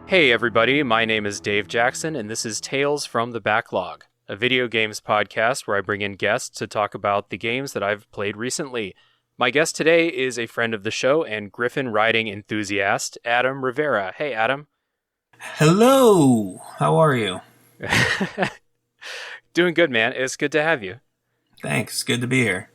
Hey everybody, my name is Dave Jackson, and this is Tales from the Backlog, a video games podcast where I bring in guests to talk about the games that I've played recently. My guest today is a friend of the show and griffin riding enthusiast, Adam Rivera. Hey Adam. Hello, how are you? Doing good, man. It's good to have you. Thanks, good to be here.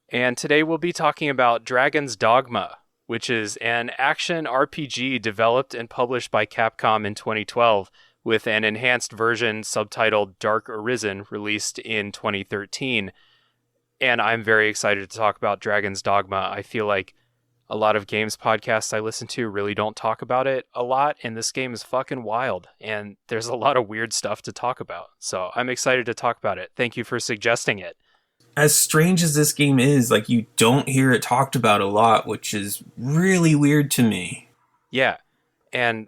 And today we'll be talking about Dragon's Dogma, which is an action RPG developed and published by Capcom in 2012, with an enhanced version subtitled Dark Arisen released in 2013. And I'm very excited to talk about Dragon's Dogma. I feel like a lot of games podcasts I listen to really don't talk about it a lot, and this game is fucking wild, and there's a lot of weird stuff to talk about. So I'm excited to talk about it. Thank you for suggesting it. As strange as this game is, you don't hear it talked about a lot, which is really weird to me. Yeah, and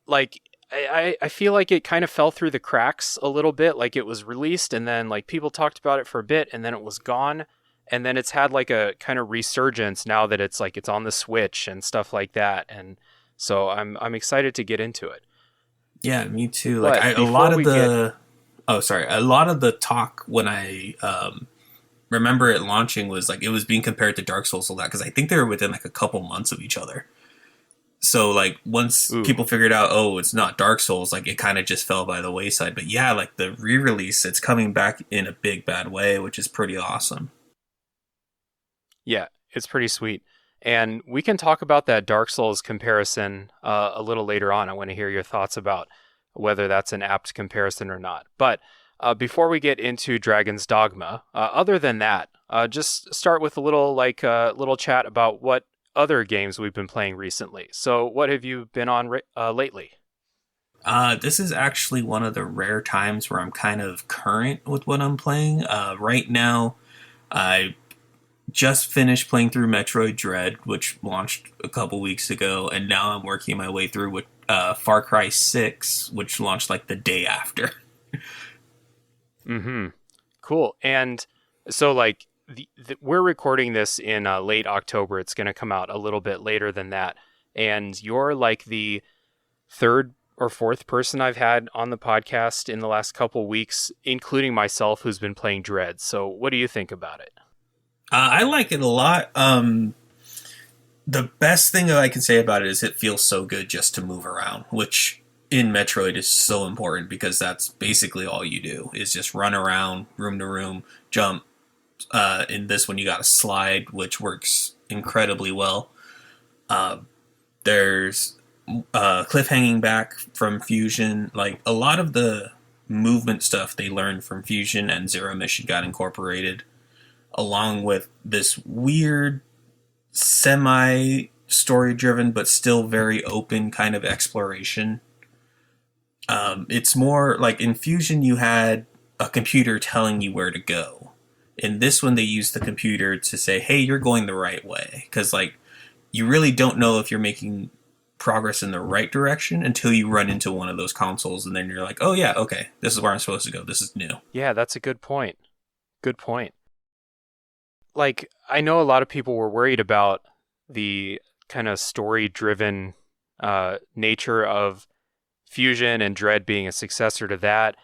like I feel like it kind of fell through the cracks a little bit. Like it was released and then like people talked about it for a bit and then it was gone. And then it's had like a kind of resurgence now that it's like it's on the Switch and stuff like that. And so I'm excited to get into it. Yeah, me too. But A lot before of we get the a lot of the talk when I remember it launching was it was being compared to Dark Souls a lot because I think they were within a couple months of each other. So once ooh, people figured out, oh, it's not Dark Souls, it kind of just fell by the wayside. But yeah, the re-release, it's coming back in a big bad way, which is pretty awesome. yeah, it's pretty sweet. And we can talk about that Dark Souls comparison a little later on. I want to hear your thoughts about whether that's an apt comparison or not. But before we get into Dragon's Dogma, other than that, just start with a little little chat about what other games we've been playing recently. So, what have you been on lately? This is actually one of the rare times where I'm kind of current with what I'm playing. Right now, I just finished playing through Metroid Dread, which launched a couple weeks ago, and now I'm working my way through with Far Cry 6, which launched the day after. Mm-hmm. Cool. And so, we're recording this in late October. It's going to come out a little bit later than that. And you're like the third or fourth person I've had on the podcast in the last couple weeks, including myself, who's been playing Dread. So, what do you think about it? I like it a lot. The best thing that I can say about it is it feels so good just to move around, which in Metroid is so important because that's basically all you do is just run around room to room, jump. In this one, you got a slide, which works incredibly well. There's cliff hanging back from Fusion. A lot of the movement stuff they learned from Fusion and Zero Mission got incorporated, along with this weird semi story driven but still very open kind of exploration. It's more in Fusion you had a computer telling you where to go. In this one they use the computer to say, hey, you're going the right way, because you really don't know if you're making progress in the right direction until you run into one of those consoles, and then you're like, oh yeah, okay, this is where I'm supposed to go, this is new. Yeah, that's a good point. Good point. I know a lot of people were worried about the kind of story-driven nature of Fusion and Dread being a successor to that.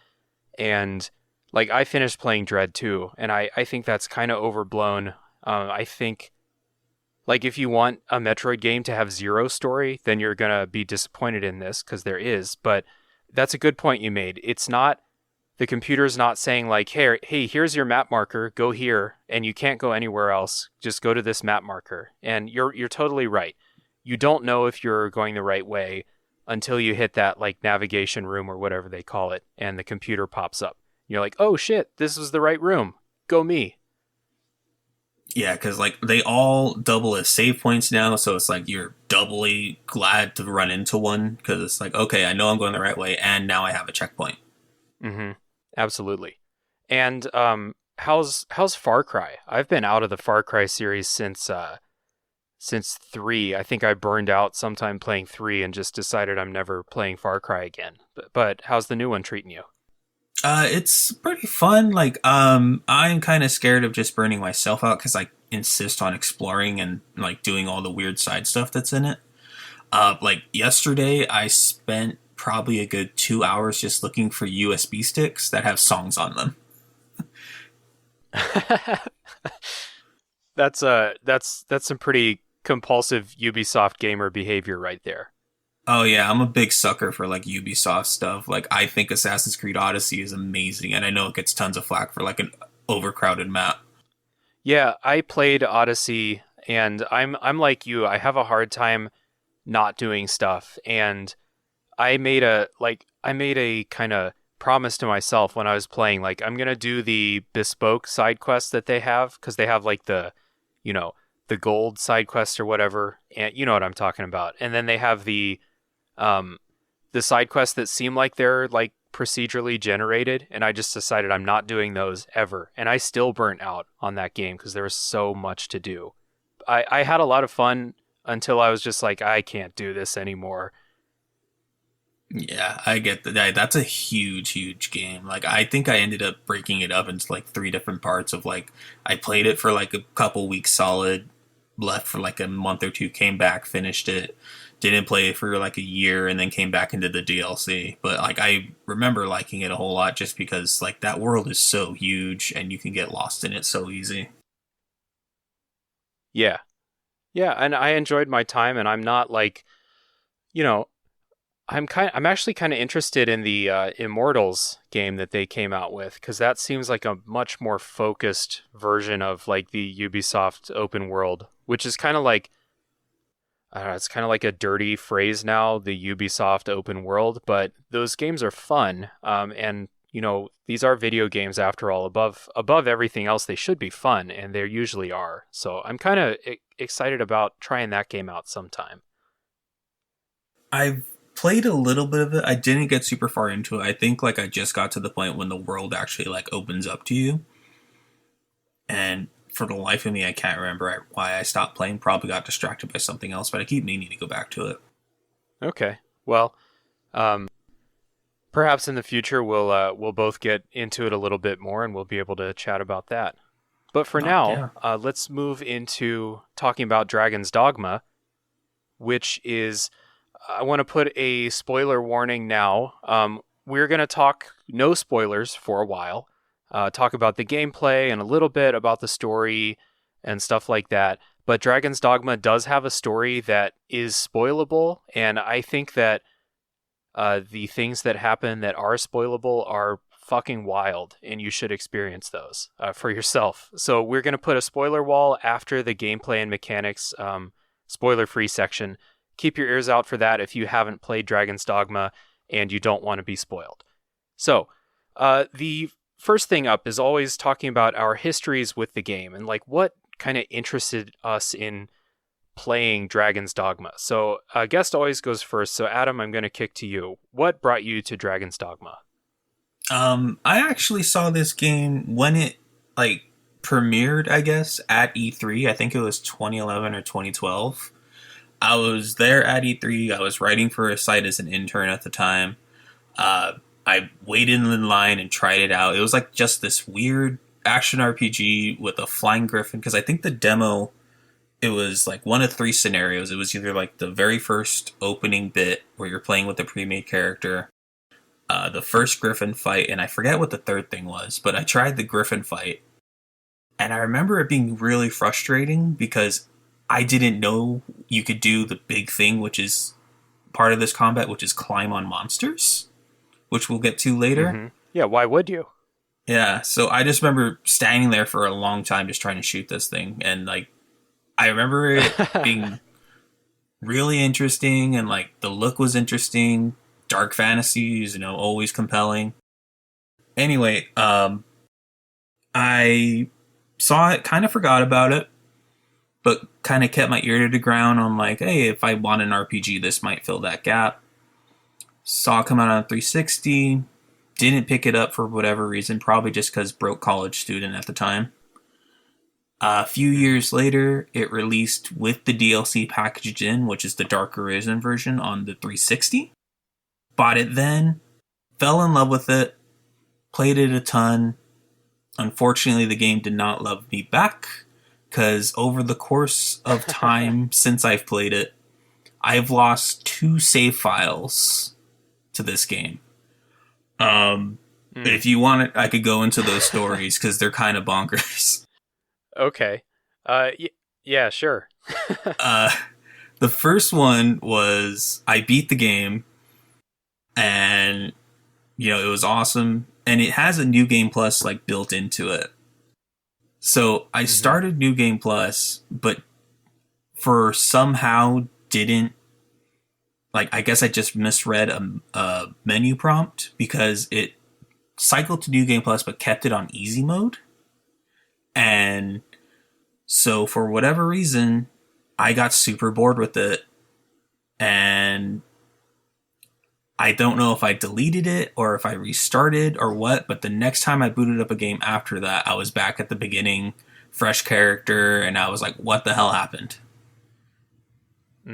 And I finished playing Dread too, and I think that's kind of overblown. I think if you want a Metroid game to have zero story, then you're going to be disappointed in this because there is. But that's a good point you made. It's not, the computer's not saying hey, here's your map marker, go here, and you can't go anywhere else. Just go to this map marker. And you're totally right. You don't know if you're going the right way until you hit that navigation room or whatever they call it, and the computer pops up. You're like, oh shit, this was the right room. Go me. Yeah, because they all double as save points now, so it's you're doubly glad to run into one because it's okay, I know I'm going the right way, and now I have a checkpoint. Mm-hmm. Absolutely. And how's Far Cry? I've been out of the Far Cry series since 3. I think I burned out sometime playing 3 and just decided I'm never playing Far Cry again. But how's the new one treating you? It's pretty fun. I'm kind of scared of just burning myself out because I insist on exploring and doing all the weird side stuff that's in it. Like yesterday, I spent probably a good 2 hours just looking for USB sticks that have songs on them. That's some pretty compulsive Ubisoft gamer behavior right there. Oh yeah, I'm a big sucker for like Ubisoft stuff. Like I think Assassin's Creed Odyssey is amazing, and I know it gets tons of flack for like an overcrowded map. Yeah, I played Odyssey, and I'm like you. I have a hard time not doing stuff, and I made a kind of promise to myself when I was playing, like I'm gonna do the bespoke side quests that they have, because they have like you know, the gold side quest or whatever, and you know what I'm talking about. And then they have um the side quests that seem like they're like procedurally generated, and I just decided I'm not doing those ever. And I still burnt out on that game because there was so much to do. I had a lot of fun until I was just like, I can't do this anymore. Yeah, I get that. That's a huge, huge game. Like, I think I ended up breaking it up into like three different parts of like, I played it for like a couple weeks solid, left for like a month or two, came back, finished it, didn't play it for like a year, and then came back into the DLC. But like, I remember liking it a whole lot just because like that world is so huge and you can get lost in it so easy. Yeah. Yeah, and I enjoyed my time, and I'm not like, you know, I'm actually kind of interested in the Immortals game that they came out with, because that seems like a much more focused version of like the Ubisoft open world, which is kind of like, I don't know, it's kind of like a dirty phrase now, the Ubisoft open world, but those games are fun. And you know, these are video games after all. Above everything else, they should be fun, and they usually are. So I'm kind of excited about trying that game out sometime. I've played a little bit of it. I didn't get super far into it. I think like I just got to the point when the world actually like opens up to you. And for the life of me, I can't remember why I stopped playing. Probably got distracted by something else, but I keep meaning to go back to it. Okay, well, um, perhaps in the future we'll both get into it a little bit more, and we'll be able to chat about that. But for now, Yeah. let's move into talking about Dragon's Dogma, which is, I want to put a spoiler warning now. We're going to talk no spoilers for a while, talk about the gameplay and a little bit about the story and stuff like that. But Dragon's Dogma does have a story that is spoilable, and I think that the things that happen that are spoilable are fucking wild, and you should experience those for yourself. So we're going to put a spoiler wall after the gameplay and mechanics spoiler-free section. Keep your ears out for that if you haven't played Dragon's Dogma and you don't want to be spoiled. So, the first thing up is always talking about our histories with the game and like what kind of interested us in playing Dragon's Dogma. So, guest always goes first. So, Adam, I'm going to kick to you. What brought you to Dragon's Dogma? I actually saw this game when it like premiered, I guess, at E3. I think it was 2011 or 2012. I was there at E3. I was writing for a site as an intern at the time. I waited in line and tried it out. It was like just this weird action RPG with a flying griffin. Because I think the demo, it was like one of three scenarios. It was either like the very first opening bit where you're playing with a pre-made character, the first griffin fight, and I forget what the third thing was. But I tried the griffin fight, and I remember it being really frustrating because I didn't know you could do the big thing, which is part of this combat, which is climb on monsters, which we'll get to later. Mm-hmm. Yeah, why would you? Yeah, so I just remember standing there for a long time just trying to shoot this thing, and like I remember it being really interesting, and like the look was interesting. Dark fantasies, always compelling. Anyway, I saw it, kind of forgot about it, but kind of kept my ear to the ground on like, hey, if I want an RPG, this might fill that gap. Saw it come out on 360, didn't pick it up for whatever reason, probably just because broke college student at the time. A few years later, it released with the DLC packaged in, which is the Dark Arisen version on the 360. Bought it then, fell in love with it, played it a ton. Unfortunately, the game did not love me back, because over the course of time since I've played it, I've lost 2 save files to this game. If you want it, I could go into those stories because they're kind of bonkers. Okay. Yeah, sure. The first one was I beat the game, and it was awesome, and it has a New Game Plus like built into it. So I started New Game Plus, but for somehow didn't I guess I just misread a menu prompt because it cycled to New Game Plus but kept it on easy mode. And so for whatever reason, I got super bored with it, and I don't know if I deleted it or if I restarted or what, but the next time I booted up a game after that, I was back at the beginning, fresh character, and I was like, what the hell happened?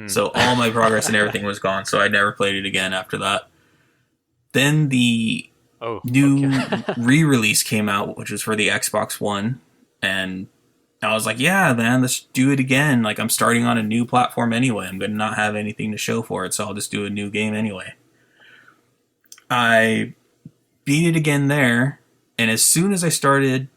So all my progress and everything was gone, so I never played it again after that. Then the new re-release came out, which was for the Xbox One, and I was like, yeah, man, let's do it again. Like, I'm starting on a new platform anyway. I'm going to not have anything to show for it, so I'll just do a new game anyway. I beat it again there, and as soon as I started,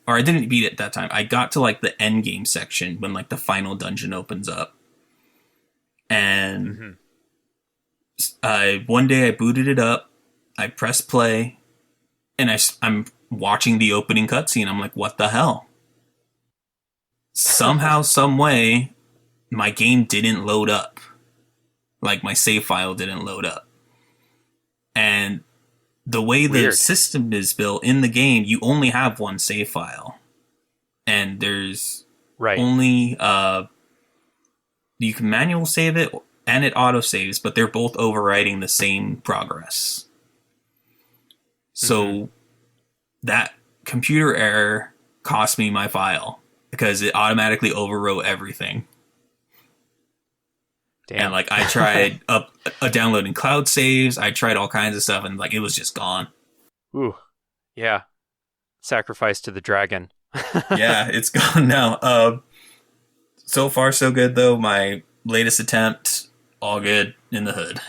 I didn't beat it that time. I got to, the end game section when, the final dungeon opens up. And one day I booted it up, I pressed play, and I'm watching the opening cutscene. I'm like, what the hell? Somehow, some way, my game didn't load up. My save file didn't load up. And the way the system is built in the game, you only have one save file. And there's only... you can manual save it, and it auto-saves, but they're both overriding the same progress. So that computer error cost me my file because it automatically overwrote everything. Damn. And I tried downloading cloud saves, I tried all kinds of stuff, and it was just gone. Ooh, yeah. Sacrifice to the dragon. Yeah, it's gone now. So far, so good though. My latest attempt, all good in the hood.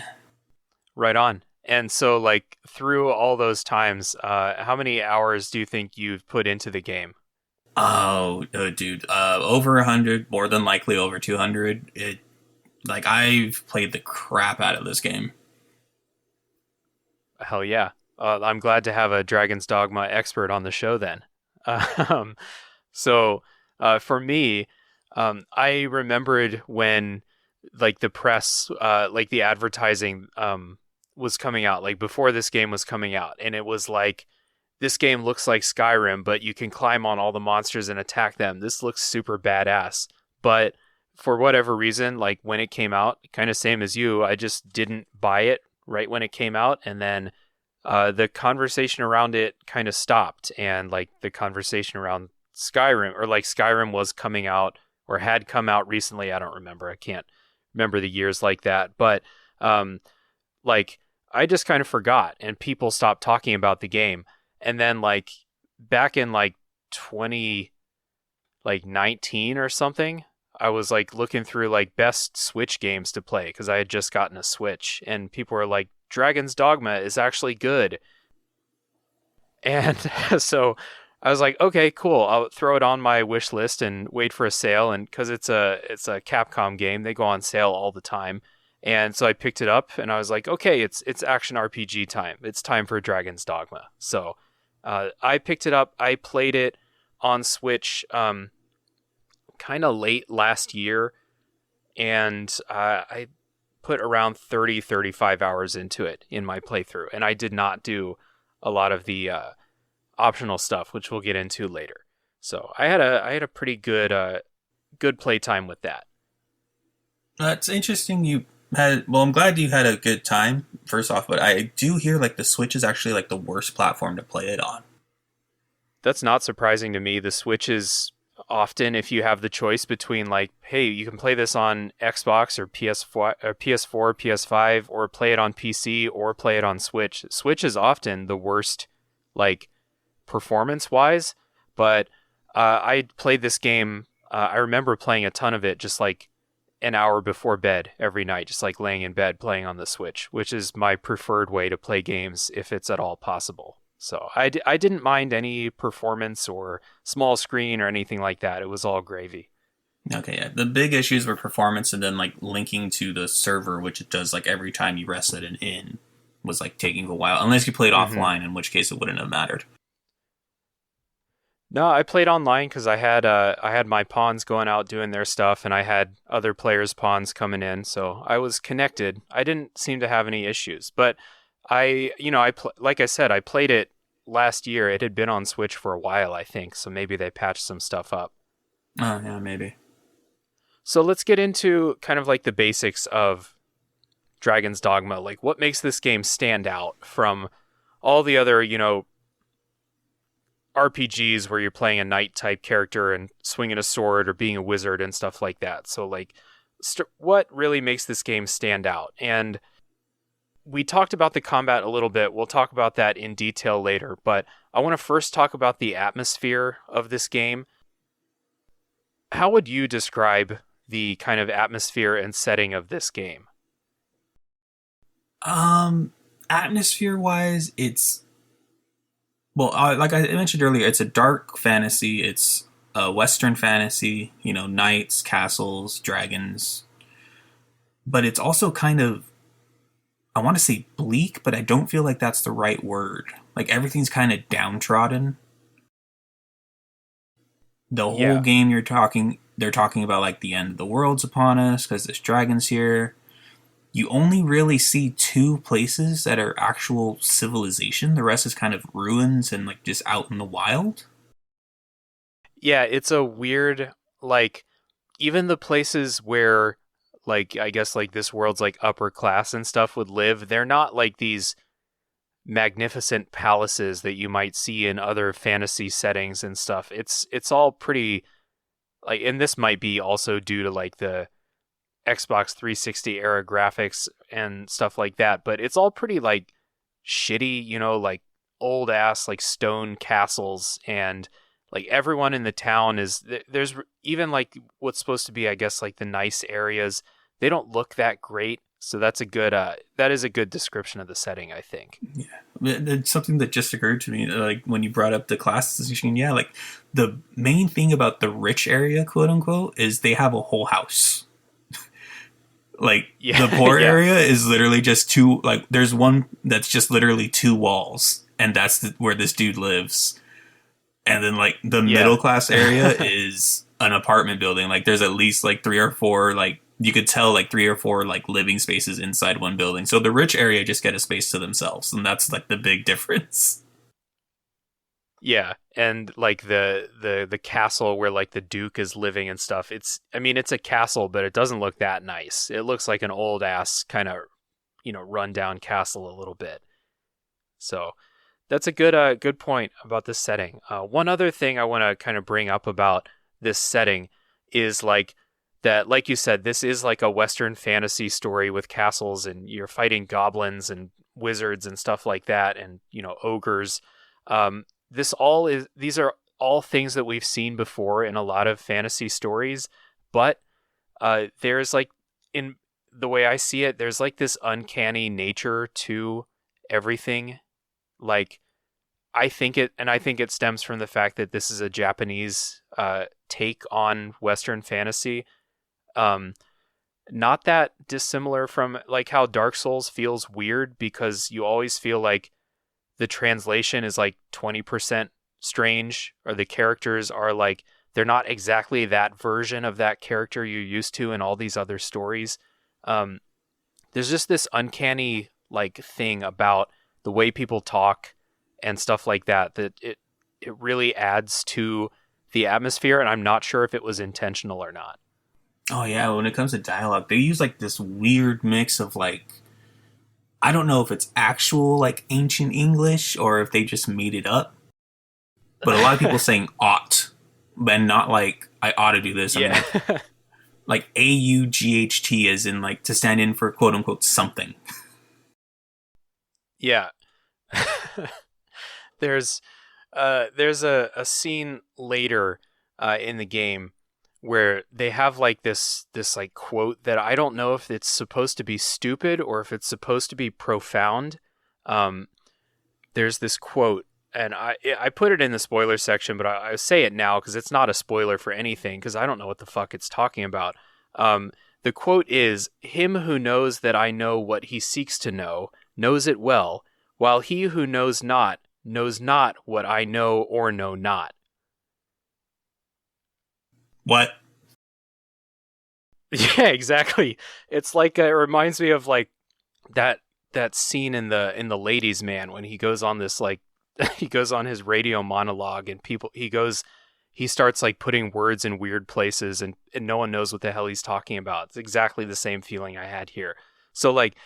Right on. And so, through all those times, how many hours do you think you've put into the game? Oh, dude, over 100, more than likely over 200. I've played the crap out of this game. Hell yeah. I'm glad to have a Dragon's Dogma expert on the show then. So, for me, I remembered when, the press, the advertising, was coming out, before this game was coming out, and it was this game looks like Skyrim, but you can climb on all the monsters and attack them. This looks super badass. But for whatever reason, when it came out, kind of same as you, I just didn't buy it right when it came out, and then the conversation around it kind of stopped, and the conversation around Skyrim, or Skyrim was coming out or had come out recently. I don't remember. I can't remember the years like that, but I just kind of forgot, and people stopped talking about the game. And then back in 2019 or something, I was looking through best Switch games to play because I had just gotten a Switch, and people were like, Dragon's Dogma is actually good. And so I was like, okay, cool. I'll throw it on my wish list and wait for a sale. And because it's a Capcom game, they go on sale all the time. And so I picked it up, and I was like, okay, it's action RPG time. It's time for Dragon's Dogma. So I picked it up. I played it on Switch kind of late last year, and I put around 35 hours into it in my playthrough. And I did not do a lot of the optional stuff, which we'll get into later. So I had a pretty good playtime with that. That's interesting. I'm glad you had a good time, first off, but I do hear the Switch is actually the worst platform to play it on. That's not surprising to me. The Switch is often, if you have the choice between hey, you can play this on Xbox or PS4, PS5, or play it on PC or play it on Switch. Switch is often the worst, performance-wise, but I played this game. I remember playing a ton of it just an hour before bed every night, just like laying in bed playing on the Switch, which is my preferred way to play games if it's at all possible. So I didn't mind any performance or small screen or anything like that. It was all gravy. Okay, yeah. The big issues were performance and then like linking to the server, which it does like every time you reset an in, was like taking a while. Unless you played Hmm. offline, in which case it wouldn't have mattered. No, I played online because I had my pawns going out doing their stuff, and I had other players' pawns coming in, so I was connected. I didn't seem to have any issues, but like I said, I played it last year. It had been on Switch for a while, I think, so maybe they patched some stuff up. Oh yeah, maybe. So let's get into kind of like the basics of Dragon's Dogma. Like, what makes this game stand out from all the other, RPGs where you're playing a knight type character and swinging a sword or being a wizard and stuff like that. So, like, what really makes this game stand out? And we talked about the combat a little bit. We'll talk about that in detail later, but I want to first talk about the atmosphere of this game. How would you describe the kind of atmosphere and setting of this game? Um, Atmosphere wise, it's well, like I mentioned earlier, it's a dark fantasy. It's a Western fantasy. You know, knights, castles, dragons. But it's also kind of, I want to say bleak, but I don't feel like that's the right word. Like everything's kind of downtrodden. The whole Yeah. game they're talking about like the end of the world's upon us because this dragon's here. You only really see two places that are actual civilization. The rest is kind of ruins and like just out in the wild. Yeah, it's a weird, like, even the places where, like, I guess, like, this world's, like, upper class and stuff would live, they're not, like, these magnificent palaces that you might see in other fantasy settings and stuff. It's all pretty, like, and this might be also due to, like, the Xbox 360 era graphics and stuff like that, but it's all pretty, like, shitty, like old ass like stone castles, and like everyone in the town is there's even like what's supposed to be, I guess, like the nice areas, they don't look that great. So that is a good description of the setting, I think. Yeah, it's something that just occurred to me, like when you brought up the classes machine. Yeah, like the main thing about the rich area, quote unquote, is they have a whole house. Like the Yeah. poor Yeah. area is literally just two. Like there's one that's just literally two walls, and that's where this dude lives. And then like the Yeah. middle class area is an apartment building. Like there's at least like three or four, like you could tell like three or four like living spaces inside one building. So the rich area just get a space to themselves, and that's like the big difference. Yeah, and like the castle where like the duke is living and stuff. I mean, it's a castle, but it doesn't look that nice. It looks like an old ass kind of, rundown castle a little bit. So, that's a good point about this setting. One other thing I want to kind of bring up about this setting is like that, like you said, this is like a Western fantasy story with castles, and you're fighting goblins and wizards and stuff like that, and ogres. These are all things that we've seen before in a lot of fantasy stories, but there's like, in the way I see it, there's like this uncanny nature to everything. Like, I think it stems from the fact that this is a Japanese take on Western fantasy. Um, Not that dissimilar from like how Dark Souls feels weird, because you always feel like the translation is like 20% strange, or the characters are like, they're not exactly that version of that character you're used to in all these other stories. Um, there's just this uncanny like thing about the way people talk and stuff like that, that it really adds to the atmosphere, and I'm not sure if it was intentional or not. Oh yeah, when it comes to dialogue, they use like this weird mix of like, I don't know if it's actual like ancient English or if they just made it up. But a lot of people saying ought, and not like I ought to do this. I mean Yeah. like AUGHT, as in like to stand in for quote unquote something. Yeah. there's there's a scene later in the game where they have like this like quote that I don't know if it's supposed to be stupid or if it's supposed to be profound. There's this quote, and I put it in the spoiler section, but I say it now because it's not a spoiler for anything, because I don't know what the fuck it's talking about. The quote is, "Him who knows that I know what he seeks to know, knows it well, while he who knows not what I know or know not." What? Yeah, exactly. It's like, it reminds me of like that scene in the Ladies Man, when he goes on this like he goes on his radio monologue, and he starts like putting words in weird places, and no one knows what the hell he's talking about. It's exactly the same feeling I had here. So like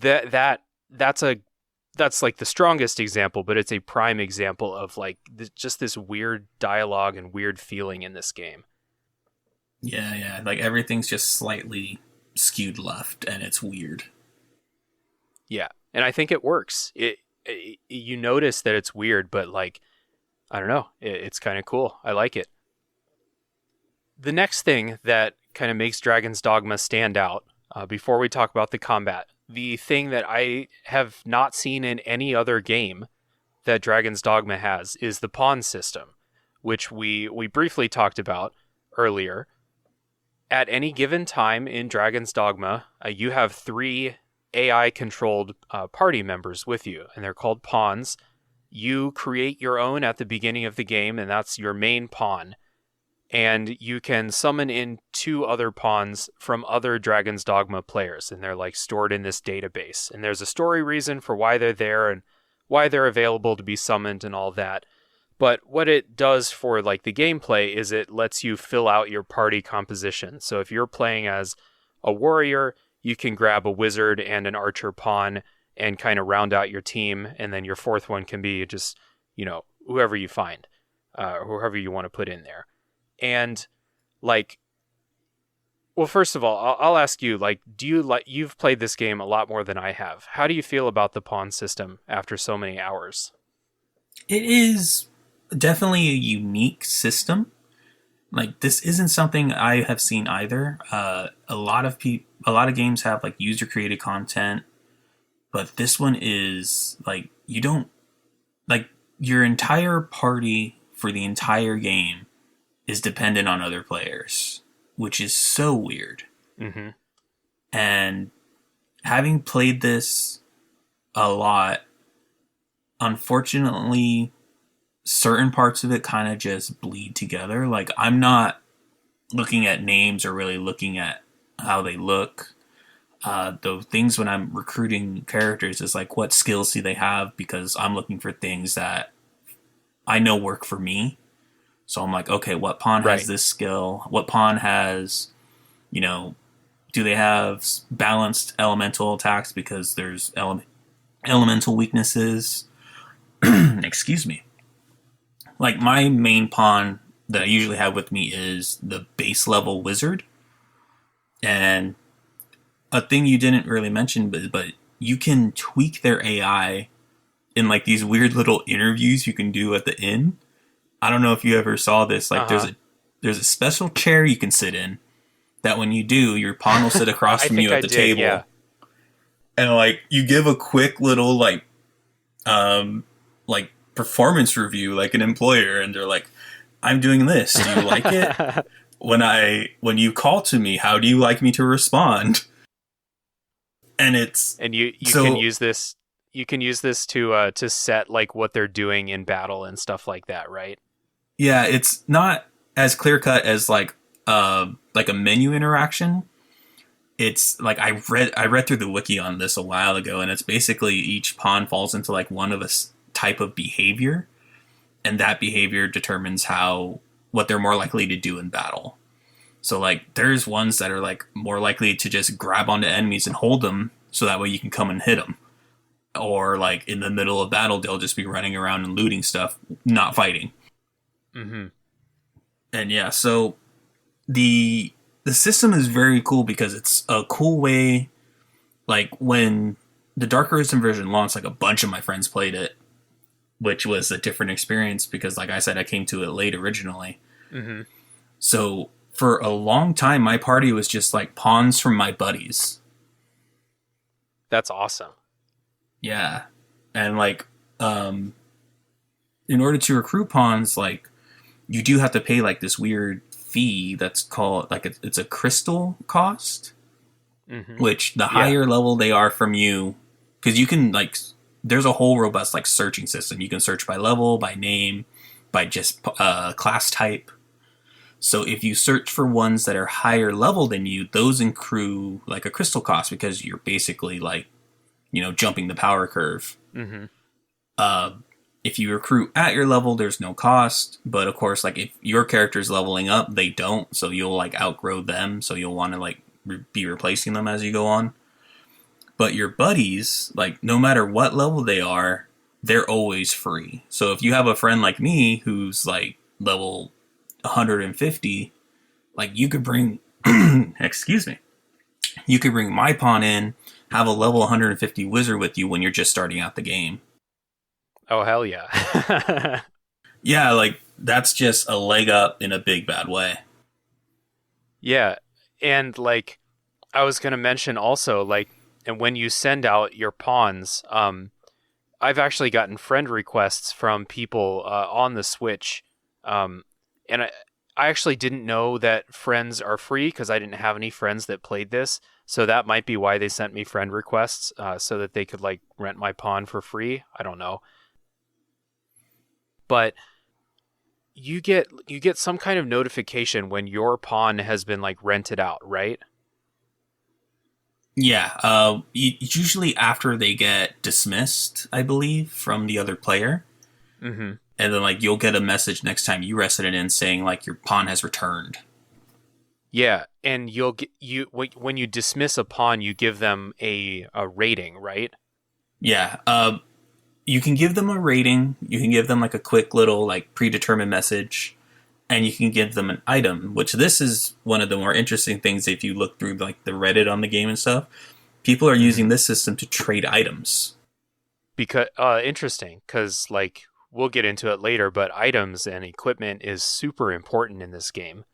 that's like the strongest example, but it's a prime example of like just this weird dialogue and weird feeling in this game. Yeah. Like everything's just slightly skewed left, and it's weird. Yeah, and I think it works. You notice that it's weird, but like, I don't know, it's kind of cool. I like it. The next thing that kind of makes Dragon's Dogma stand out, before we talk about the combat, the thing that I have not seen in any other game that Dragon's Dogma has, is the pawn system, which we briefly talked about earlier. At any given time in Dragon's Dogma, you have 3 AI-controlled party members with you, and they're called pawns. You create your own at the beginning of the game, and that's your main pawn. And you can summon in 2 other pawns from other Dragon's Dogma players, and they're like stored in this database. And there's a story reason for why they're there and why they're available to be summoned and all that. But what it does for like the gameplay is it lets you fill out your party composition. So if you're playing as a warrior, you can grab a wizard and an archer pawn and kind of round out your team. And then your 4th one can be just, whoever you find, whoever you want to put in there. And like, well, first of all, I'll ask you, like, you've played this game a lot more than I have. How do you feel about the pawn system after so many hours? It is definitely a unique system. Like, this isn't something I have seen either. A lot of games have like user created content, but this one is like, you don't, like, your entire party for the entire game is dependent on other players, which is so weird. Mm-hmm. And having played this a lot, unfortunately, certain parts of it kind of just bleed together. Like, I'm not looking at names or really looking at how they look. The things when I'm recruiting characters is like, what skills do they have? Because I'm looking for things that I know work for me. So I'm like, okay, what pawn has this skill? What pawn has, do they have balanced elemental attacks because there's elemental weaknesses? Excuse me. Like, my main pawn that I usually have with me is the base level wizard. And a thing you didn't really mention, but you can tweak their AI in like these weird little interviews you can do at the inn. I don't know if you ever saw this. Like, there's a special chair you can sit in that when you do, your pawn will sit across from you at the table. Yeah. And like, you give a quick little like performance review like an employer, and they're like, I'm doing this. Do you like it? When you call to me, how do you like me to respond? And you can use this. You can use this to set like what they're doing in battle and stuff like that, right? Yeah, it's not as clear cut as like a menu interaction. It's like, I read through the wiki on this a while ago, and it's basically each pawn falls into like one of a type of behavior, and that behavior determines what they're more likely to do in battle. So like, there's ones that are like more likely to just grab onto enemies and hold them, so that way you can come and hit them. Or like in the middle of battle, they'll just be running around and looting stuff, not fighting. Mm-hmm. And yeah, so the system is very cool because it's a cool way. Like, when the Dark Arisen version launched, like, a bunch of my friends played it, which was a different experience because, like I said, I came to it late originally. Mm-hmm. So For a long time, my party was just like pawns from my buddies. That's awesome. Yeah. And like, in order to recruit pawns, like, you do have to pay like this weird fee that's called like it's a crystal cost, which the higher level they are from you, because you can like there's a whole robust like searching system. You can search by level, by name, by just class type. So if you search for ones that are higher level than you, those accrue like a crystal cost because you're basically like, jumping the power curve. If you recruit at your level, there's no cost. But of course, like if your character's leveling up, they don't. So you'll like outgrow them. So you'll want to like be replacing them as you go on. But your buddies, like no matter what level they are, they're always free. So if you have a friend like me who's like level 150, like you could bring, excuse me, you could bring my pawn in, have a level 150 wizard with you when you're just starting out the game. Oh, hell yeah. Yeah, like that's just a leg up in a big bad way. Yeah. And like I was going to mention also, like, and when you send out your pawns, I've actually gotten friend requests from people on the Switch. And I actually didn't know that friends are free because I didn't have any friends that played this. So that might be why they sent me friend requests so that they could like rent my pawn for free. I don't know. But you get some kind of notification when your pawn has been like rented out, right? Yeah, usually after they get dismissed, I believe, from the other player. Mm-hmm. And then like you'll get a message next time you rested it in saying like your pawn has returned. Yeah, and you'll get when you dismiss a pawn, you give them a rating, right? Yeah, you can give them a rating. You can give them like a quick little like predetermined message, and you can give them an item. Which this is one of the more interesting things if you look through like the Reddit on the game and stuff. People are using this system to trade items. Because interesting, because like we'll get into it later, but items and equipment is super important in this game.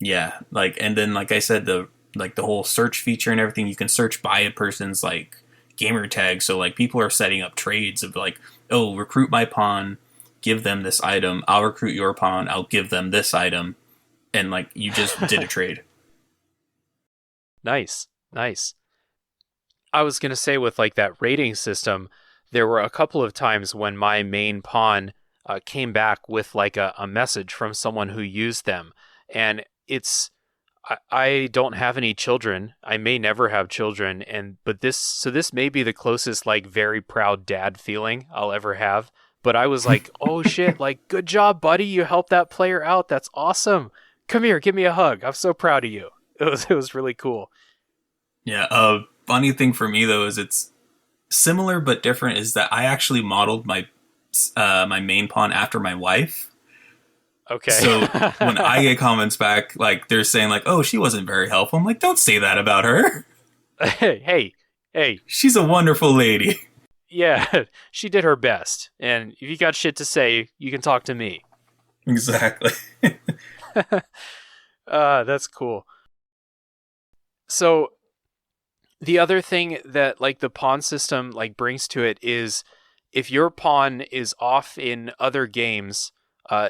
Yeah, like and then like I said, the whole search feature and everything, you can search by a person's like gamer tag. So like people are setting up trades of like, oh, recruit my pawn, give them this item. I'll recruit your pawn. I'll give them this item, and like you just did a trade. Nice. I was gonna say with like that rating system, there were a couple of times when my main pawn came back with like a message from someone who used them, and I don't have any children. I may never have children, but this may be the closest like very proud dad feeling I'll ever have. But I was like, oh shit, like good job, buddy. You helped that player out. That's awesome. Come here, give me a hug. I'm so proud of you. It was really cool. Yeah. Funny thing for me though is it's similar but different. Is that I actually modeled my main pawn after my wife. Okay. So when I get comments back, like they're saying like, "Oh, she wasn't very helpful." I'm like, "Don't say that about her." Hey. She's a wonderful lady. Yeah, she did her best. And if you got shit to say, you can talk to me. Exactly. That's cool. So the other thing that like the pawn system like brings to it is if your pawn is off in other games,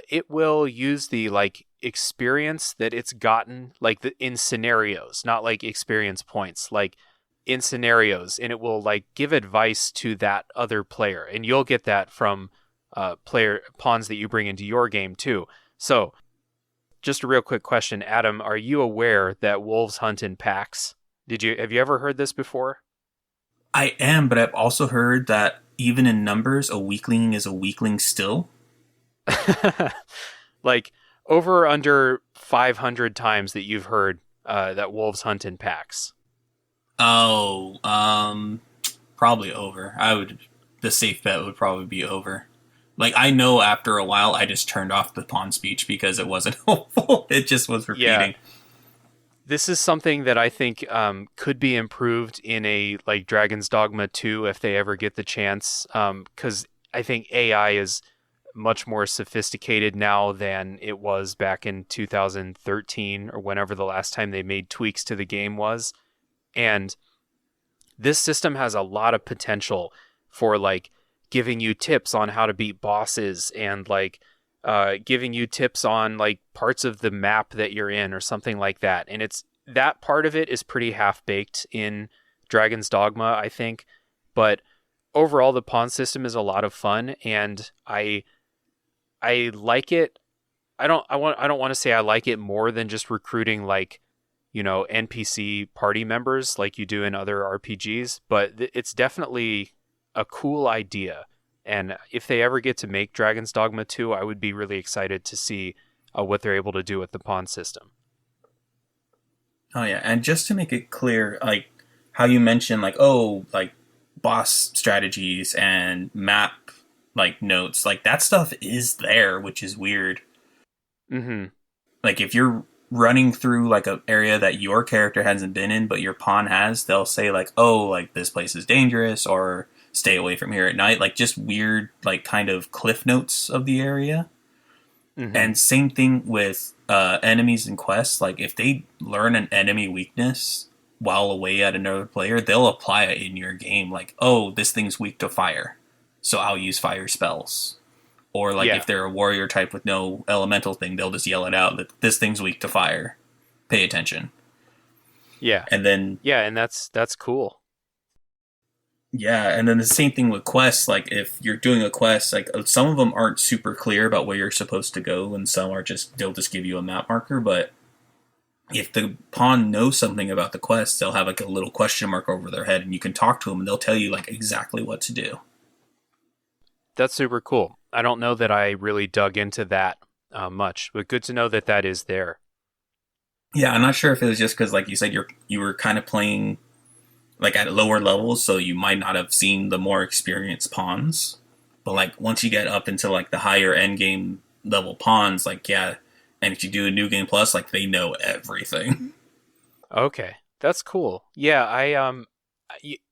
it will use the like experience that it's gotten like in scenarios, not like experience points, like in scenarios, and it will like give advice to that other player, and you'll get that from player pawns that you bring into your game too. So just a real quick question, Adam, are you aware that wolves hunt in packs? Have you ever heard this before? I am, but I've also heard that even in numbers, a weakling is a weakling still. Like over or under 500 times that you've heard that wolves hunt in packs. Oh, probably over. The safe bet would probably be over. Like, I know after a while I just turned off the pawn speech because it wasn't helpful. It just was repeating. Yeah. This is something that I think could be improved in a like Dragon's Dogma 2 if they ever get the chance. Because I think AI is much more sophisticated now than it was back in 2013 or whenever the last time they made tweaks to the game was. And this system has a lot of potential for like giving you tips on how to beat bosses and like giving you tips on like parts of the map that you're in or something like that. And it's that part of it is pretty half-baked in Dragon's Dogma, I think. But overall, the pawn system is a lot of fun, and I like it. I don't want to say I like it more than just recruiting like, you know, NPC party members like you do in other RPGs, but it's definitely a cool idea. And if they ever get to make Dragon's Dogma 2, I would be really excited to see what they're able to do with the pawn system. Oh yeah, and just to make it clear, like how you mentioned, like like boss strategies and map like notes, like that stuff is there, which is weird. Mm-hmm. Like if you're running through like an area that your character hasn't been in, but your pawn has, they'll say like, "Oh, like this place is dangerous," or "Stay away from here at night." Like just weird, like kind of cliff notes of the area. Mm-hmm. And same thing with enemies and quests. Like if they learn an enemy weakness while away at another player, they'll apply it in your game. Like, "Oh, this thing's weak to fire, so I'll use fire spells." Or like if they're a warrior type with no elemental thing, they'll just yell it out that this thing's weak to fire. Pay attention. Yeah. And then and that's cool. Yeah, and then the same thing with quests. Like if you're doing a quest, like some of them aren't super clear about where you're supposed to go, and some are they'll just give you a map marker. But if the pawn knows something about the quest, they'll have like a little question mark over their head, and you can talk to them, and they'll tell you like exactly what to do. That's super cool. I don't know that I really dug into that much, but good to know that that is there. Yeah, I'm not sure if it was just because, like you said, you were kind of playing like at lower levels, so you might not have seen the more experienced pawns. But like once you get up into like the higher end game level pawns, like and if you do a new game plus, like they know everything. Okay, that's cool. Yeah,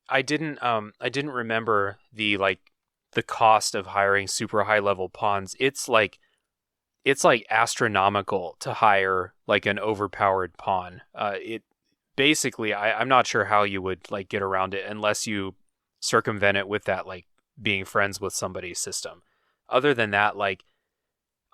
I didn't remember the cost of hiring super high level pawns. It's like astronomical to hire like an overpowered pawn. It basically, I'm not sure how you would like get around it unless you circumvent it with that like being friends with somebody system. Other than that, like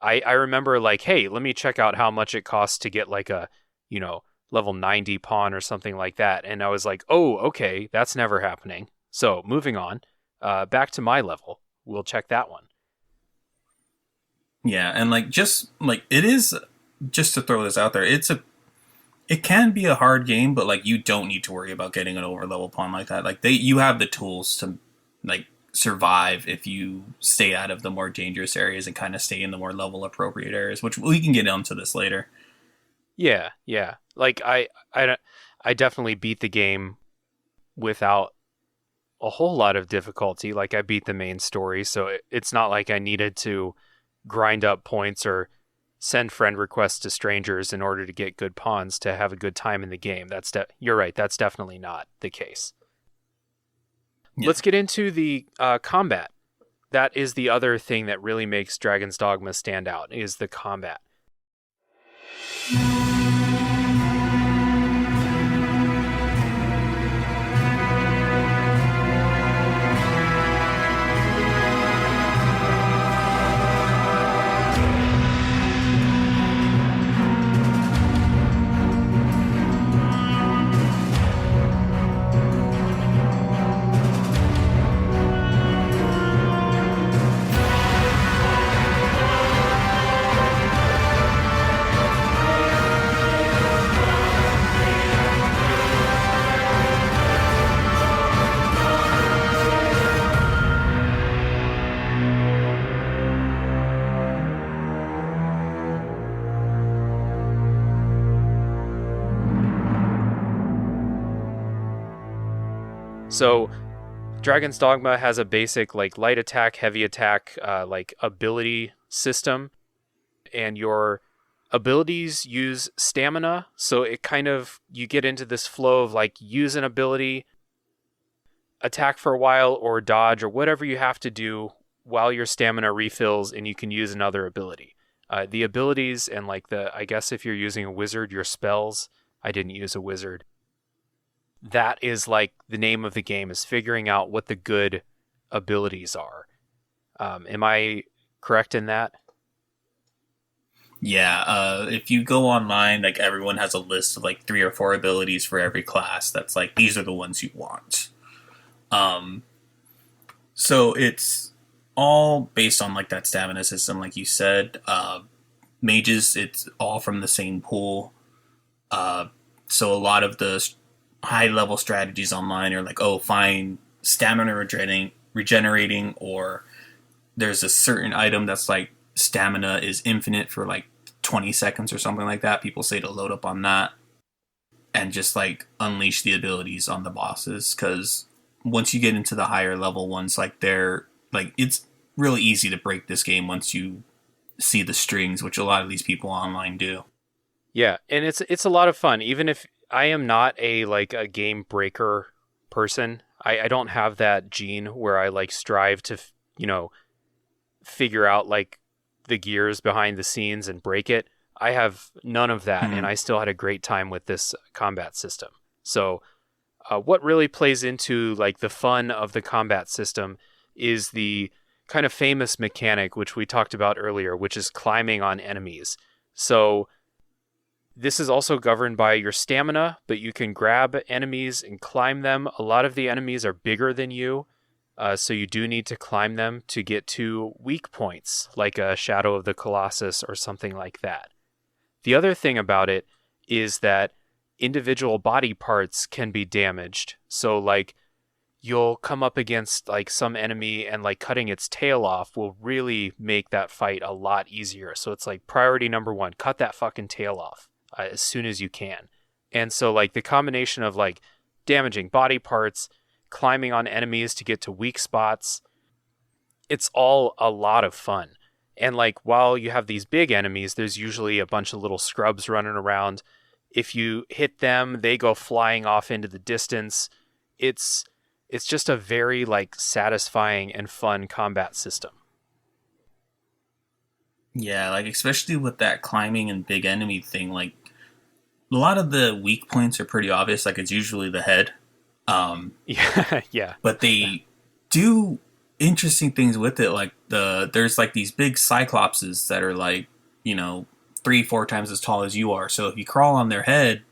I remember like, hey, let me check out how much it costs to get like a, you know, level 90 pawn or something like that. And I was like, oh, okay, that's never happening. So moving on, back to my level. We'll check that one. Yeah, and like just like it is, just to throw this out there, it can be a hard game, but like you don't need to worry about getting an over level pawn like that. Like you have the tools to like survive if you stay out of the more dangerous areas and kind of stay in the more level appropriate areas, which we can get into this later. Yeah. Like I definitely beat the game without a whole lot of difficulty. Like I beat the main story, so it's not like I needed to grind up points or send friend requests to strangers in order to get good pawns to have a good time in the game. You're right. That's definitely not the case. Yeah. Let's get into the combat. That is the other thing that really makes Dragon's Dogma stand out, is the combat. So Dragon's Dogma has a basic like light attack, heavy attack, like ability system, and your abilities use stamina. So it kind of, you get into this flow of like use an ability, attack for a while or dodge or whatever you have to do while your stamina refills and you can use another ability. The abilities and like I guess if you're using a wizard, your spells, I didn't use a wizard. That is like the name of the game, is figuring out what the good abilities are. Am I correct in that? Yeah, if you go online, like everyone has a list of like 3 or 4 abilities for every class. That's like these are the ones you want. Um, so it's all based on like that stamina system, like you said. Mages, it's all from the same pool. Uh, so a lot of the high level strategies online are like, oh, find stamina regenerating, or there's a certain item that's like stamina is infinite for like 20 seconds or something like that. People say to load up on that and just like unleash the abilities on the bosses, because once you get into the higher level ones, like they're like, it's really easy to break this game once you see the strings, which a lot of these people online do. Yeah, and it's a lot of fun. Even if I am not a game breaker person, I don't have that gene where I like strive to figure out like the gears behind the scenes and break it. I have none of that, and I still had a great time with this combat system. So what really plays into like the fun of the combat system is the kind of famous mechanic which we talked about earlier, which is climbing on enemies. So this is also governed by your stamina, but you can grab enemies and climb them. A lot of the enemies are bigger than you, so you do need to climb them to get to weak points, like a Shadow of the Colossus or something like that. The other thing about it is that individual body parts can be damaged. So like you'll come up against like some enemy and like cutting its tail off will really make that fight a lot easier. So it's like priority number 1, cut that fucking tail off as soon as you can. And so like the combination of like damaging body parts, climbing on enemies to get to weak spots, it's all a lot of fun. And like while you have these big enemies, there's usually a bunch of little scrubs running around. If you hit them, they go flying off into the distance. It's just a very like satisfying and fun combat system. Yeah, like especially with that climbing and big enemy thing, like a lot of the weak points are pretty obvious. Like it's usually the head. Yeah. But they do interesting things with it. Like there's like these big cyclopses that are like 3-4 times as tall as you are. So if you crawl on their head,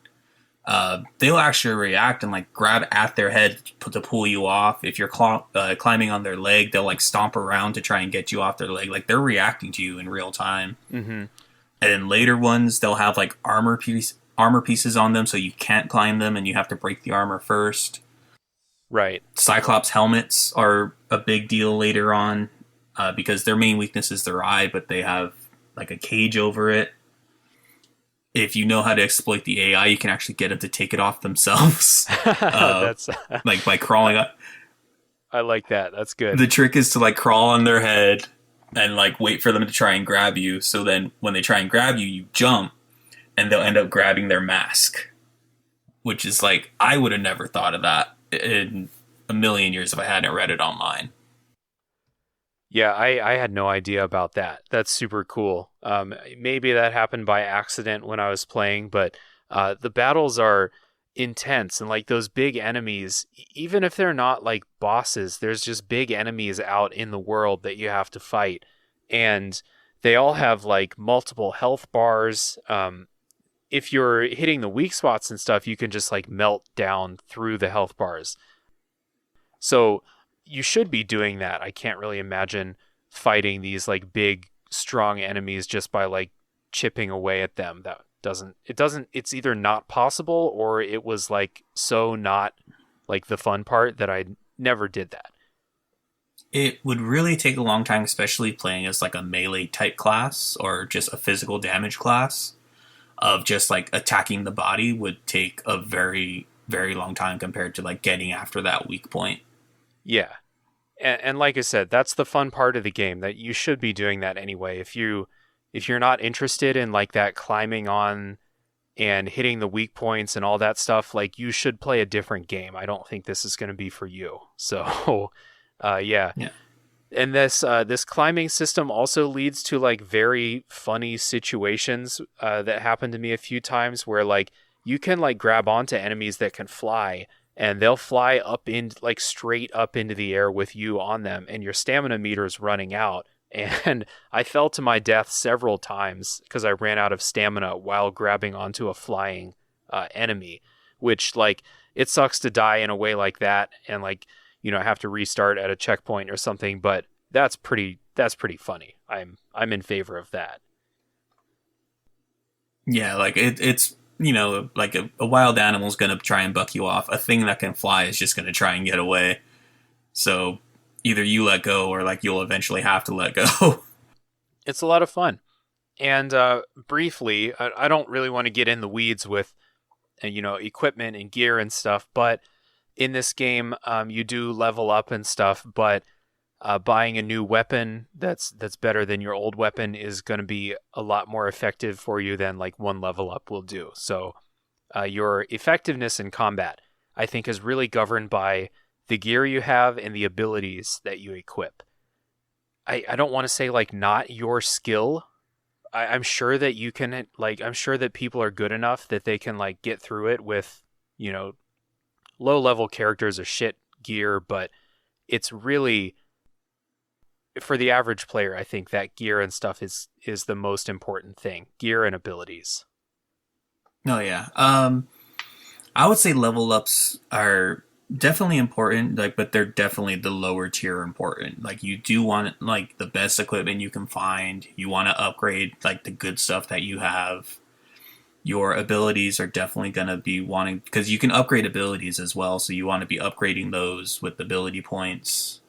they'll actually react and like grab at their head to pull you off. If you're climbing on their leg, they'll like stomp around to try and get you off their leg. Like they're reacting to you in real time. Mm-hmm. And then later ones, they'll have like armor pieces on them, so you can't climb them and you have to break the armor first. Right. Cyclops helmets are a big deal later on, because their main weakness is their eye, but they have like a cage over it. If you know how to exploit the AI, you can actually get them to take it off themselves. That's like by crawling up. I like that. That's good. The trick is to like crawl on their head and like wait for them to try and grab you. So then when they try and grab you, you jump and they'll end up grabbing their mask, which is like, I would have never thought of that in a million years if I hadn't read it online. Yeah, I had no idea about that. That's super cool. Maybe that happened by accident when I was playing, but the battles are intense, and like those big enemies, even if they're not like bosses, there's just big enemies out in the world that you have to fight, and they all have like multiple health bars. If you're hitting the weak spots and stuff, you can just like melt down through the health bars. So you should be doing that. I can't really imagine fighting these like big, strong enemies just by like chipping away at them. It's either not possible or it was like so not like the fun part that I never did that. It would really take a long time, especially playing as like a melee type class or just a physical damage class. Of just like attacking the body would take a very, very long time compared to like getting after that weak point. Yeah. And like I said, that's the fun part of the game, that you should be doing that anyway. If you're not interested in like that climbing on and hitting the weak points and all that stuff, like you should play a different game. I don't think this is going to be for you. So, yeah. And this climbing system also leads to like very funny situations that happened to me a few times where like you can like grab onto enemies that can fly and they'll fly up in like straight up into the air with you on them and your stamina meter is running out. And I fell to my death several times because I ran out of stamina while grabbing onto a flying enemy, which like it sucks to die in a way like that and like have to restart at a checkpoint or something, but that's pretty funny. I'm in favor of that. Yeah, like it's like a wild animal's gonna try and buck you off. A thing that can fly is just gonna try and get away. So either you let go or like you'll eventually have to let go. It's a lot of fun. And briefly, I don't really want to get in the weeds with equipment and gear and stuff, but in this game, you do level up and stuff, but buying a new weapon that's better than your old weapon is going to be a lot more effective for you than like one level up will do. So your effectiveness in combat, I think, is really governed by the gear you have and the abilities that you equip. I don't want to say like not your skill. I'm sure that you can I'm sure that people are good enough that they can like get through it with, low level characters or shit gear, but it's really for the average player, I think that gear and stuff is the most important thing. Gear and abilities. Oh yeah. I would say level ups are definitely important, like, but they're definitely the lower tier important. Like, you do want like the best equipment you can find. You want to upgrade like the good stuff that you have. Your abilities are definitely going to be wanting, because you can upgrade abilities as well, so you want to be upgrading those with ability points.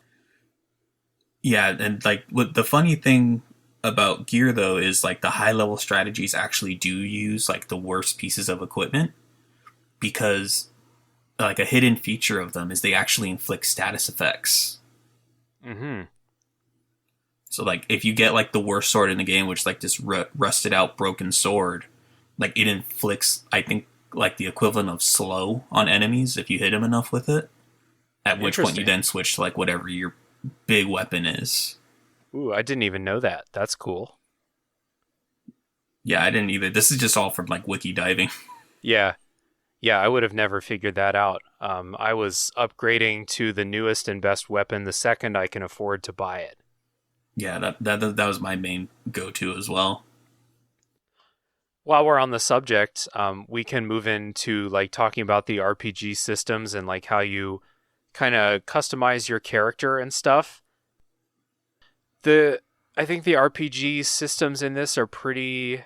Yeah, and like what the funny thing about gear though is like the high level strategies actually do use like the worst pieces of equipment, because like a hidden feature of them is they actually inflict status effects. Mm-hmm. So like if you get like the worst sword in the game, which like this rusted out broken sword, like it inflicts, I think, like the equivalent of slow on enemies if you hit them enough with it. At which point you then switch to like whatever your big weapon is. Ooh, I didn't even know that. That's cool. Yeah, I didn't either. This is just all from like wiki diving. Yeah. Yeah, I would have never figured that out. I was upgrading to the newest and best weapon the second I can afford to buy it. Yeah, that was my main go-to as well. While we're on the subject, we can move into like talking about the RPG systems and like how you kind of customize your character and stuff. I think the RPG systems in this are pretty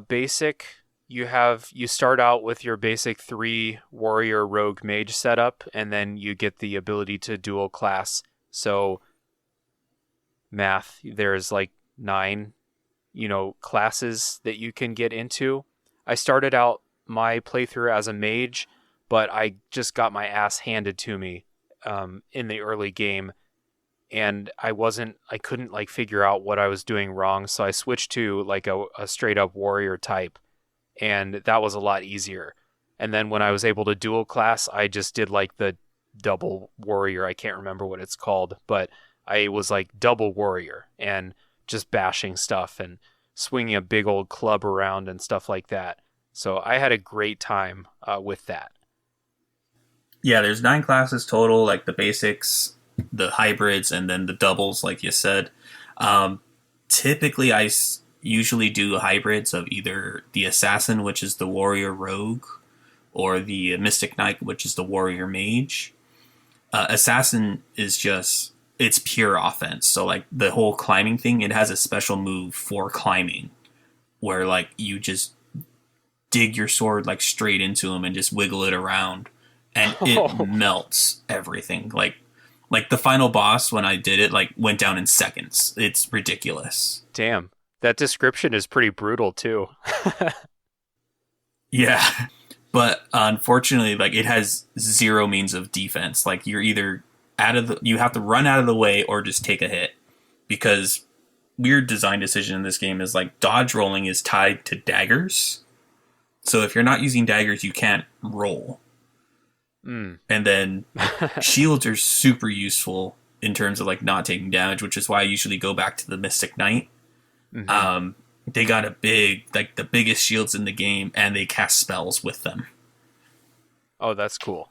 basic. You start out with your basic 3 warrior rogue mage setup, and then you get the ability to dual class. So math, there's like 9 classes that you can get into. I started out my playthrough as a mage, but I just got my ass handed to me in the early game, and I couldn't like figure out what I was doing wrong, so I switched to like a straight up warrior type, and that was a lot easier. And then when I was able to dual class, I just did like the double warrior. I can't remember what it's called, but I was like double warrior and just bashing stuff and swinging a big old club around and stuff like that. So I had a great time with that. Yeah, there's 9 classes total, like the basics, the hybrids, and then the doubles, like you said. Typically, usually do hybrids of either the assassin, which is the warrior rogue, or the mystic knight, which is the warrior mage. Assassin is just, it's pure offense. So like the whole climbing thing, it has a special move for climbing where like you just dig your sword like straight into him and just wiggle it around, and it melts everything. Like the final boss, when I did it, like went down in seconds. It's ridiculous. Damn. That description is pretty brutal too. Yeah. But unfortunately, like it has 0 means of defense. Like you're either you have to run out of the way or just take a hit. Because weird design decision in this game is like dodge rolling is tied to daggers. So if you're not using daggers, you can't roll. And then shields are super useful in terms of like not taking damage, which is why I usually go back to the Mystic Knight. Mm-hmm. They got a big, like the biggest shields in the game, and they cast spells with them. Oh, that's cool.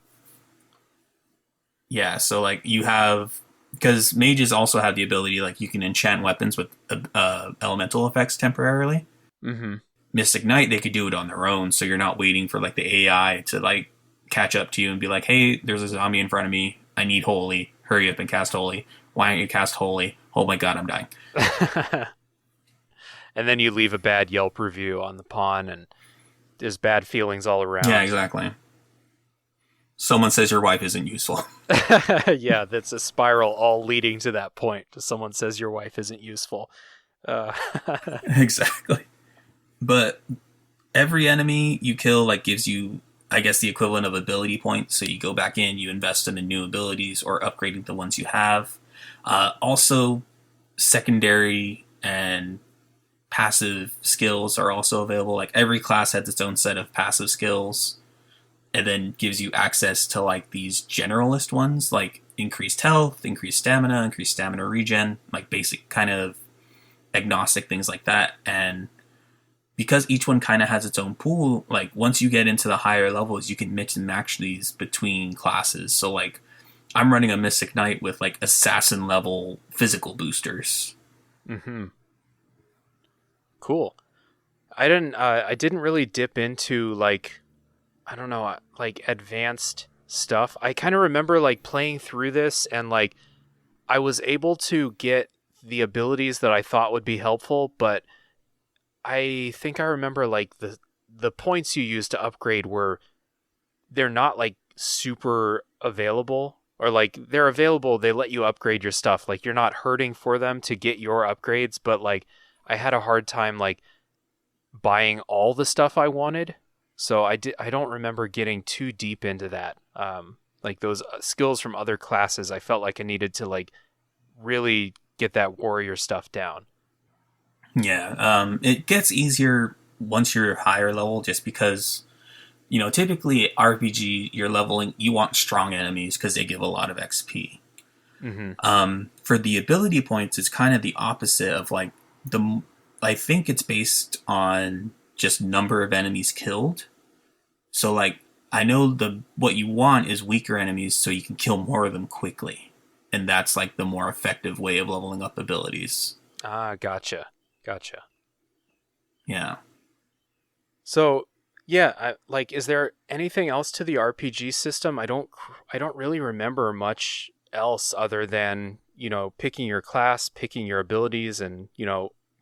Yeah, so like you have, because mages also have the ability, like you can enchant weapons with elemental effects temporarily. Mm-hmm. Mystic Knight, they could do it on their own, so you're not waiting for like the AI to like catch up to you and be like, hey, there's a zombie in front of me. I need Holy. Hurry up and cast Holy. Why don't you cast Holy? Oh my god, I'm dying. And then you leave a bad Yelp review on the pawn, and there's bad feelings all around. Yeah, exactly. Someone says your wife isn't useful. Yeah, that's a spiral all leading to that point. Someone says your wife isn't useful. Exactly. But every enemy you kill like gives you, I guess, the equivalent of ability points. So you go back in, you invest them in new abilities or upgrading the ones you have. Also, secondary and passive skills are also available. Like every class has its own set of passive skills, and then gives you access to like these generalist ones, like increased health, increased stamina regen, like basic kind of agnostic things like that. And because each one kind of has its own pool, like once you get into the higher levels, you can mix and match these between classes. So like I'm running a Mystic Knight with like assassin level physical boosters. Mm-hmm. Cool. I didn't really dip into like, I don't know, like advanced stuff. I kind of remember like playing through this and like I was able to get the abilities that I thought would be helpful, but I think I remember like the points you use to upgrade they're not like super available, or like they're available, they let you upgrade your stuff. Like you're not hurting for them to get your upgrades, but like I had a hard time like buying all the stuff I wanted. So I don't remember getting too deep into that. Like those skills from other classes, I felt like I needed to like really get that warrior stuff down. Yeah, it gets easier once you're higher level, just because typically RPG you're leveling, you want strong enemies because they give a lot of XP. Mm-hmm. For the ability points, it's kind of the opposite of like I think it's based on just number of enemies killed. So like I know what you want is weaker enemies so you can kill more of them quickly, and that's like the more effective way of leveling up abilities. Ah, gotcha. Yeah. So, yeah, like, is there anything else to the RPG system? I don't really remember much else other than, picking your class, picking your abilities, and,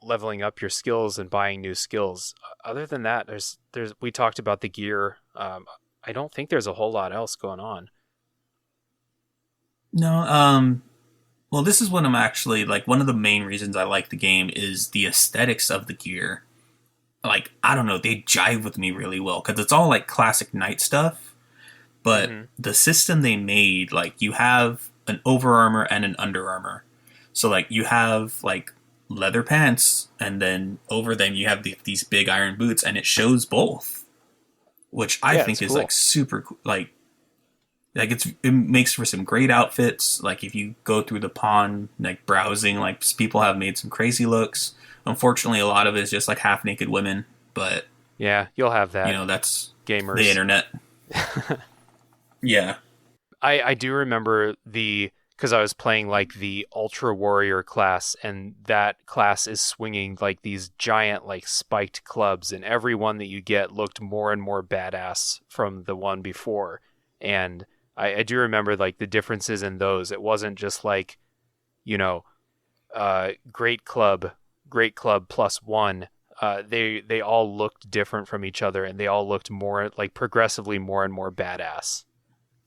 leveling up your skills and buying new skills. Other than that, we talked about the gear. I don't think there's a whole lot else going on. No, well, this is when I'm actually like one of the main reasons I like the game is the aesthetics of the gear. Like, I don't know, they jive with me really well because it's all like classic knight stuff, but the system they made, like you have an over armor and an under armor. So like you have like leather pants, and then over them you have these big iron boots, and it shows both, which I think is cool. Like super cool. Like it makes for some great outfits. Like if you go through the pawn, like browsing, like people have made some crazy looks. Unfortunately, a lot of it is just like half naked women, but yeah, you'll have that. That's gamers, the internet. Yeah, I do remember because I was playing like the Ultra Warrior class, and that class is swinging like these giant like spiked clubs, and every one that you get looked more and more badass from the one before. And I do remember like the differences in those. It wasn't just like, great club +1. They all looked different from each other, and they all looked more like progressively more and more badass,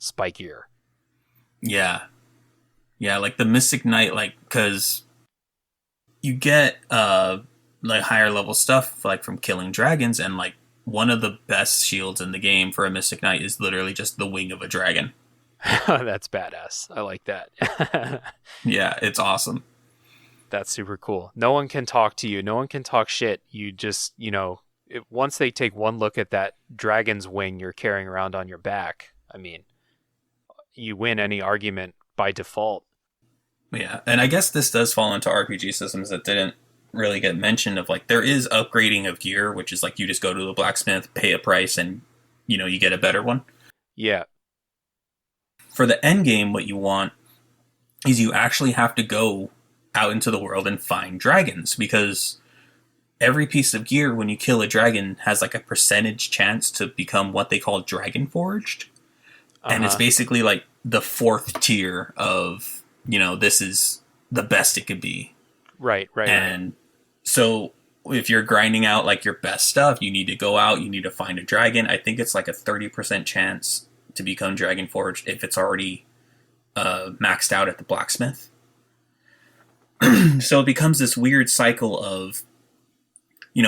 spikier. Yeah. Like the Mystic Knight, like because you get like higher level stuff like from killing dragons, and like one of the best shields in the game for a Mystic Knight is literally just the wing of a dragon. That's badass. I like that. Yeah, it's awesome. That's super cool. No one can talk to you. No one can talk shit. You just, once they take one look at that dragon's wing you're carrying around on your back, I mean, you win any argument by default. Yeah, and I guess this does fall into RPG systems that didn't really get mentioned. Of like, there is upgrading of gear, which is like you just go to the blacksmith, pay a price, and you get a better one. Yeah. For the end game, what you want is you actually have to go out into the world and find dragons because every piece of gear when you kill a dragon has like a percentage chance to become what they call dragon forged, and it's Uh-huh. basically like the fourth tier of this is the best it could be. Right, right. And so if you're grinding out like your best stuff, you need to go out, you need to find a dragon. I think it's like a 30% chance to become dragon forged if it's already maxed out at the blacksmith. So it becomes this weird cycle of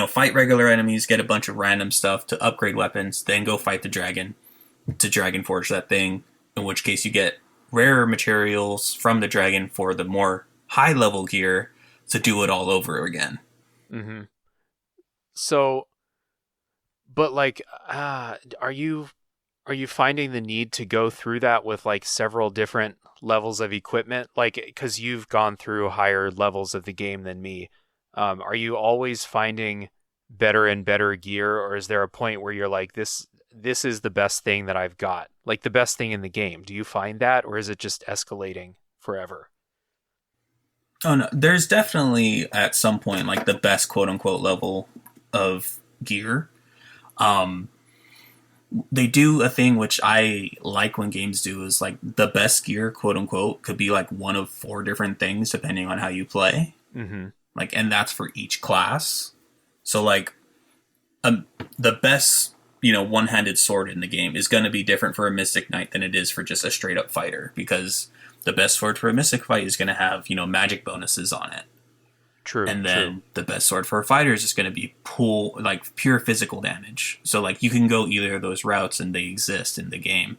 fight regular enemies, get a bunch of random stuff to upgrade weapons, then go fight the dragon to dragon forge that thing, in which case you get rarer materials from the dragon for the more high level gear to do it all over again. Mm-hmm. So, but like, are you finding the need to go through that with like several different levels of equipment? Like, because you've gone through higher levels of the game than me. Are you always finding better and better gear, or is there a point where you're like, this is the best thing that I've got, like the best thing in the game? Do you find that, or is it just escalating forever? Oh no, there's definitely at some point like the best quote unquote level of gear. Um, they do a thing which I like when games do is like the best gear quote unquote could be like one of four different things depending on how you play. Mm-hmm. Like, and that's for each class. So like um, the best one-handed sword in the game is going to be different for a mystic knight than it is for just a straight up fighter because the best sword for a mystic fight is going to have magic bonuses on it, True, and true. then the best sword for a fighter is just going to be like pure physical damage. So like you can go either of those routes and they exist in the game.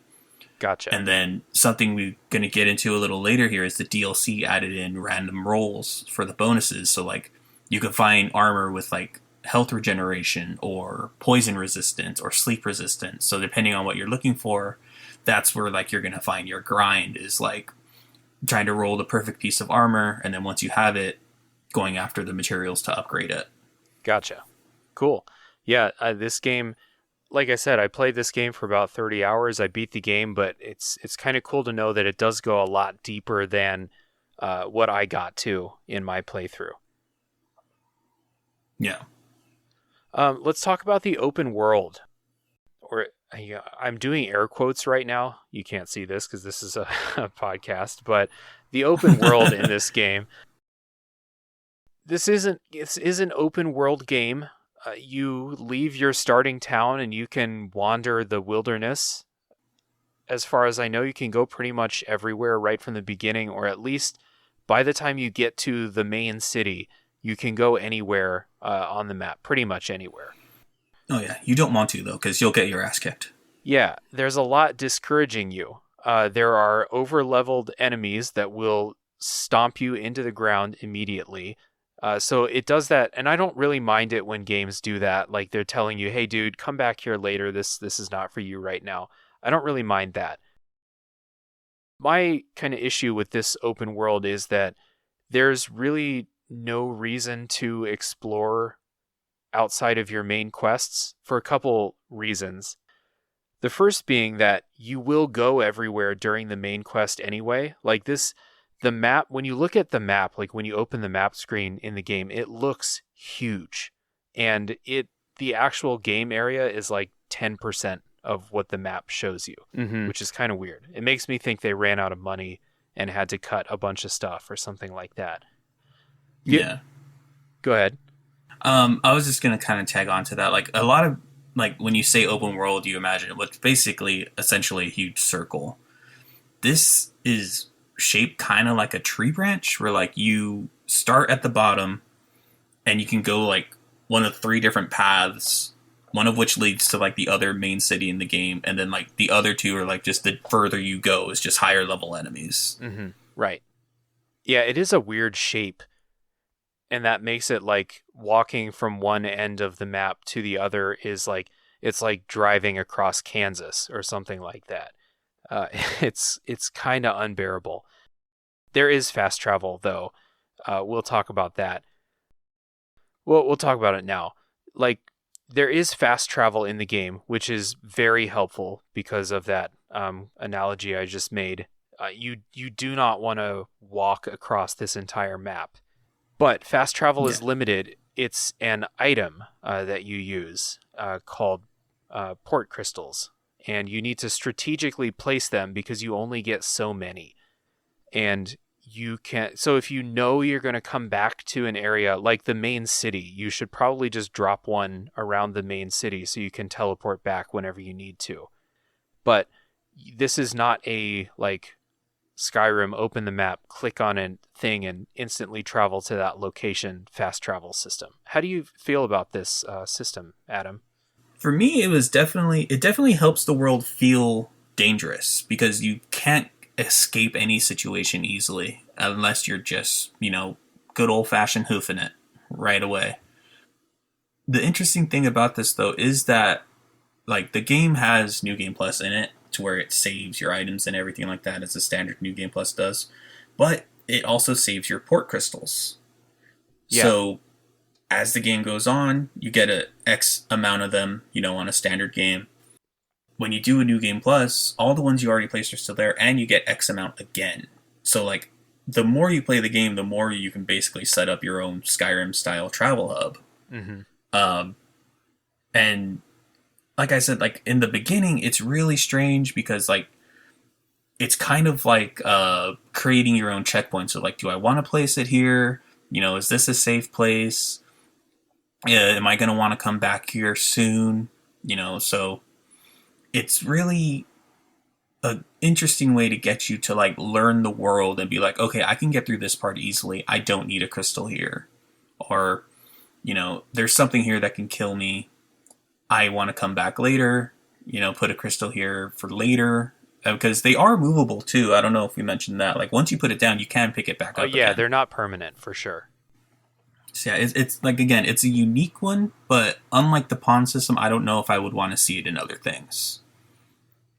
Gotcha. And then something we're going to get into a little later here is the DLC added in random rolls for the bonuses. So like you can find armor with like health regeneration or poison resistance or sleep resistance. So depending on what you're looking for, that's where like you're going to find your grind is like trying to roll the perfect piece of armor, and then once you have it, going after the materials to upgrade it. Gotcha. Cool. Yeah, this game, like I said, I played this game for about 30 hours. I beat the game, but it's kind of cool to know that it does go a lot deeper than what I got to in my playthrough. Yeah. Let's talk about the open world. Or I'm doing air quotes right now. You can't see this because this is a, a podcast, but the open world in this game. This is an open world game. You leave your starting town and you can wander the wilderness. As far as I know, you can go pretty much everywhere right from the beginning, or at least by the time you get to the main city, you can go anywhere on the map, pretty much anywhere. Oh yeah, you don't want to though, because you'll get your ass kicked. Yeah, there's a lot discouraging you. There are over-leveled enemies that will stomp you into the ground immediately. So it does that, and I don't really mind it when games do that. Like they're telling you, "Hey, dude, come back here later. This is not for you right now." I don't really mind that. My kind of issue with this open world is that there's really no reason to explore outside of your main quests for a couple reasons. The first being that you will go everywhere during the main quest anyway. Like this, the map, when you look at the map, like when you open the map screen in the game, it looks huge. And the actual game area is like 10% of what the map shows you, which is kind of weird. It makes me think they ran out of money and had to cut a bunch of stuff or something like that. Yeah, Yeah. go ahead. I was just gonna kind of tag on to that. Like a lot of like when you say open world, you imagine what's basically essentially a huge circle. This is shaped kind of like a tree branch, where like you start at the bottom, and you can go like one of three different paths. One of which leads to like the other main city in the game, and then like the other two are like just the further you go is just higher level enemies. Right. Yeah, it is a weird shape, and that makes it like walking from one end of the map to the other is like it's like driving across Kansas or something like that. Uh, it's kind of unbearable. There is fast travel, though. We'll talk about that. We'll talk about it now. Like, there is fast travel in the game, which is very helpful because of that analogy I just made. You do not want to walk across this entire map. But fast travel is limited. It's an item that you use called port crystals. And you need to strategically place them because you only get so many. And you can't. So if you know you're going to come back to an area like the main city, you should probably just drop one around the main city so you can teleport back whenever you need to. But this is not a like Skyrim, open the map, click on a thing, and instantly travel to that location fast travel system. How do you feel about this system, Adam? For me, it definitely helps the world feel dangerous because you can't escape any situation easily unless you're just, good old-fashioned hoofing it right away. The interesting thing about this, though, is that like the game has New Game Plus in it to where it saves your items and everything like that as a standard New Game Plus does, but it also saves your port crystals. Yeah. So as the game goes on, you get a X amount of them, on a standard game. When you do a New Game Plus, all the ones you already placed are still there, and you get X amount again. So, like, the more you play the game, the more you can basically set up your own Skyrim-style travel hub. Mm-hmm. And, like I said, like, in the beginning, it's really strange because, like, it's kind of like creating your own checkpoint. So, like, do I want to place it here? Is this a safe place? Am I going to want to come back here soon? So it's really an interesting way to get you to like learn the world and be like, okay, I can get through this part easily. I don't need a crystal here. Or, there's something here that can kill me. I want to come back later, put a crystal here for later. Because they are movable too. I don't know if we mentioned that. Like once you put it down, you can pick it back up. Oh yeah, again. They're not permanent for sure. So yeah, it's like, again, it's a unique one, but unlike the pawn system, I don't know if I would want to see it in other things.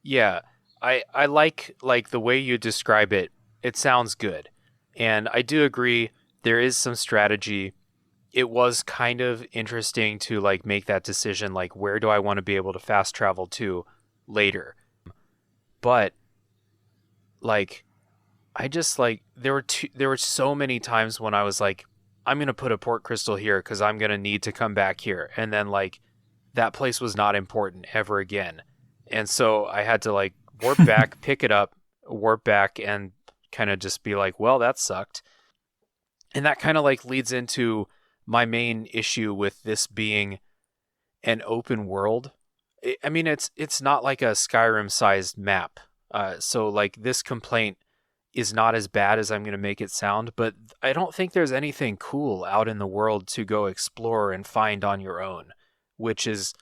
Yeah, I like the way you describe it. It sounds good. And I do agree there is some strategy. It was kind of interesting to like make that decision, like where do I want to be able to fast travel to later. But like I just like there were so many times when I was like, I'm going to put a port crystal here because I'm going to need to come back here. And then, like, that place was not important ever again. And so I had to, like, warp back, pick it up, warp back, and kind of just be like, well, that sucked. And that kind of, like, leads into my main issue with this being an open world. I mean, it's not like a Skyrim-sized map. So, like, this complaint is not as bad as I'm going to make it sound, but I don't think there's anything cool out in the world to go explore and find on your own, which is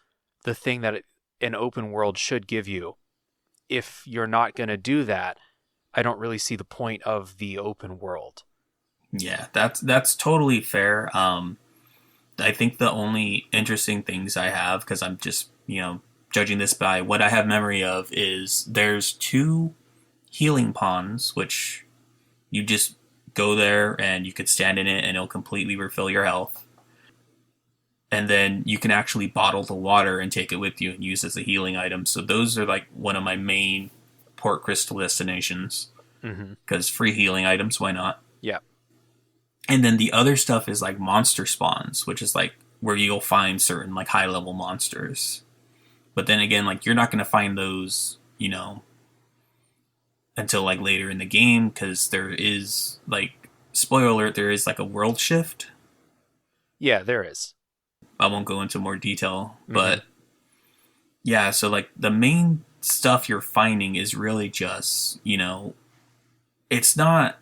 the thing that an open world should give you. If you're not going to do that, I don't really see the point of the open world. Yeah, that's totally fair. I think the only interesting things I have, because I'm just, judging this by what I have memory of, is there's 2 healing ponds, which you just go there and you could stand in it and it'll completely refill your health. And then you can actually bottle the water and take it with you and use as a healing item. So those are like one of my main port crystal destinations. Because free healing items, why not? Yeah. And then the other stuff is like monster spawns, which is like where you'll find certain like high level monsters. But then again, like you're not going to find those, until like later in the game, because there is like, spoiler alert, there is like a world shift. Yeah, there is. I won't go into more detail, but yeah, so like the main stuff you're finding is really just, it's not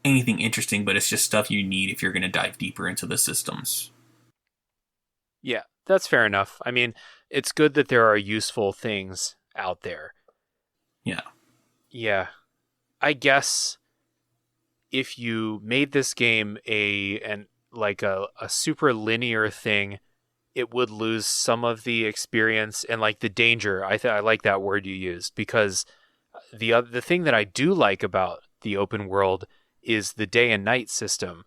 anything interesting, but it's just stuff you need if you're going to dive deeper into the systems. Yeah, that's fair enough. I mean, it's good that there are useful things out there. Yeah. Yeah. I guess if you made this game a super linear thing, it would lose some of the experience and like the danger. I like that word you used, because the thing that I do like about the open world is the day and night system,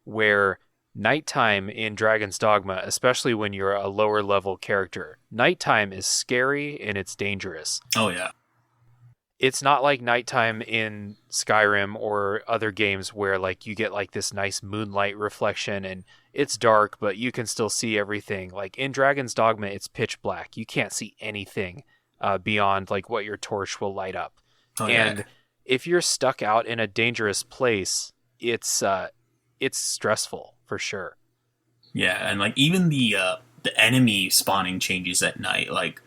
where nighttime in Dragon's Dogma, especially when you're a lower level character, nighttime is scary and it's dangerous. Oh, yeah. It's not like nighttime in Skyrim or other games where like you get like this nice moonlight reflection and it's dark, but you can still see everything. Like in Dragon's Dogma, it's pitch black. You can't see anything beyond like what your torch will light up. Oh, and yeah. if you're stuck out in a dangerous place, it's stressful for sure. Yeah, and like even the enemy spawning changes at night. Like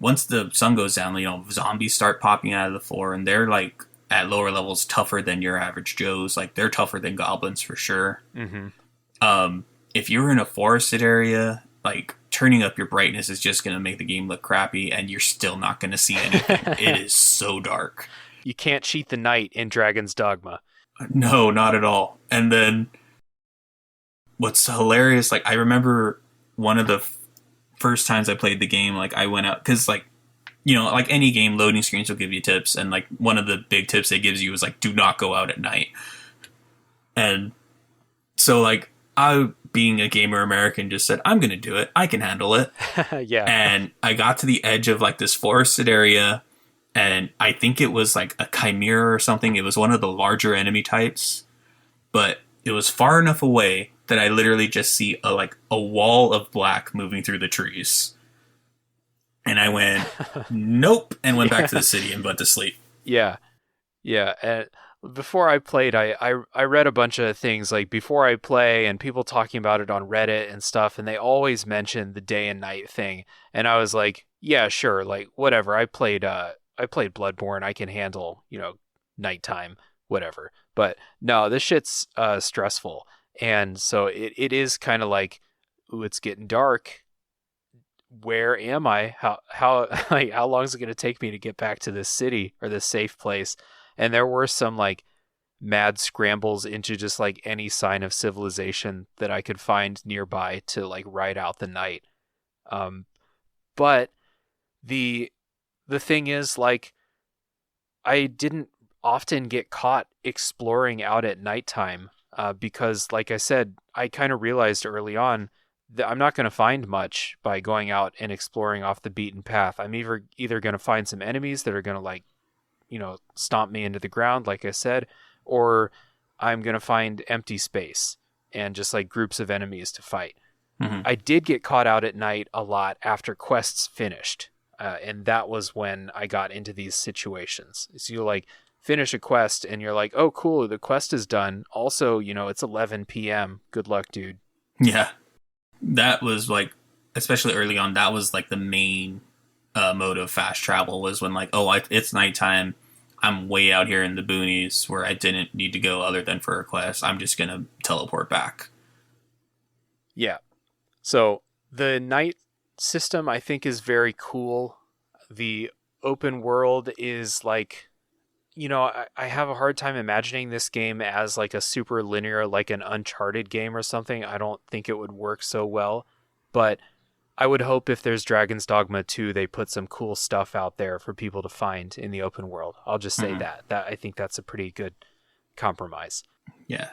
once the sun goes down, you know, zombies start popping out of the floor, and they're like at lower levels tougher than your average Joes. Like they're tougher than goblins for sure. Mm-hmm. If you're in a forested area, like turning up your brightness is just going to make the game look crappy, and you're still not going to see anything. It is so dark. You can't cheat the night in Dragon's Dogma. No, not at all. And then what's hilarious, like I remember one of the first times I played the game, like I went out, because like, you know, like any game, loading screens will give you tips, and like one of the big tips they gives you is like, do not go out at night. And so like I, being a gamer American, just said, I'm gonna do it, I can handle it. Yeah. And I got to the edge of like this forested area, and I think it was like a chimera or something. It was one of the larger enemy types, but it was far enough away that I literally just see a wall of black moving through the trees. And I went, nope, and went back to the city and went to sleep. Yeah. Yeah. And before I played, I read a bunch of things like before I play and people talking about it on Reddit and stuff, and they always mention the day and night thing. And I was like, yeah, sure, like whatever. I played Bloodborne. I can handle, you know, nighttime, whatever. But no, this shit's stressful. And so it is kind of like, ooh, it's getting dark. Where am I? How like how long is it going to take me to get back to this city or this safe place? And there were some like mad scrambles into just like any sign of civilization that I could find nearby to like ride out the night. But the thing is, like, I didn't often get caught exploring out at nighttime because, like I said, I kind of realized early on that I'm not going to find much by going out and exploring off the beaten path. I'm either going to find some enemies that are going to, like, you know, stomp me into the ground, like I said, or I'm going to find empty space and just like groups of enemies to fight. Mm-hmm. I did get caught out at night a lot after quests finished. And that was when I got into these situations. So you like finish a quest and you're like, oh, cool, the quest is done. Also, you know, it's 11 p.m. Good luck, dude. Yeah. That was like, especially early on, that was like the main mode of fast travel was when like, oh, it's nighttime. I'm way out here in the boonies where I didn't need to go other than for a quest. I'm just going to teleport back. Yeah. So the night system I think is very cool. The open world is like, you know, I have a hard time imagining this game as like a super linear, like an Uncharted game or something. I don't think it would work so well, but I would hope if there's Dragon's Dogma 2, they put some cool stuff out there for people to find in the open world. I'll just say that I think that's a pretty good compromise. Yeah.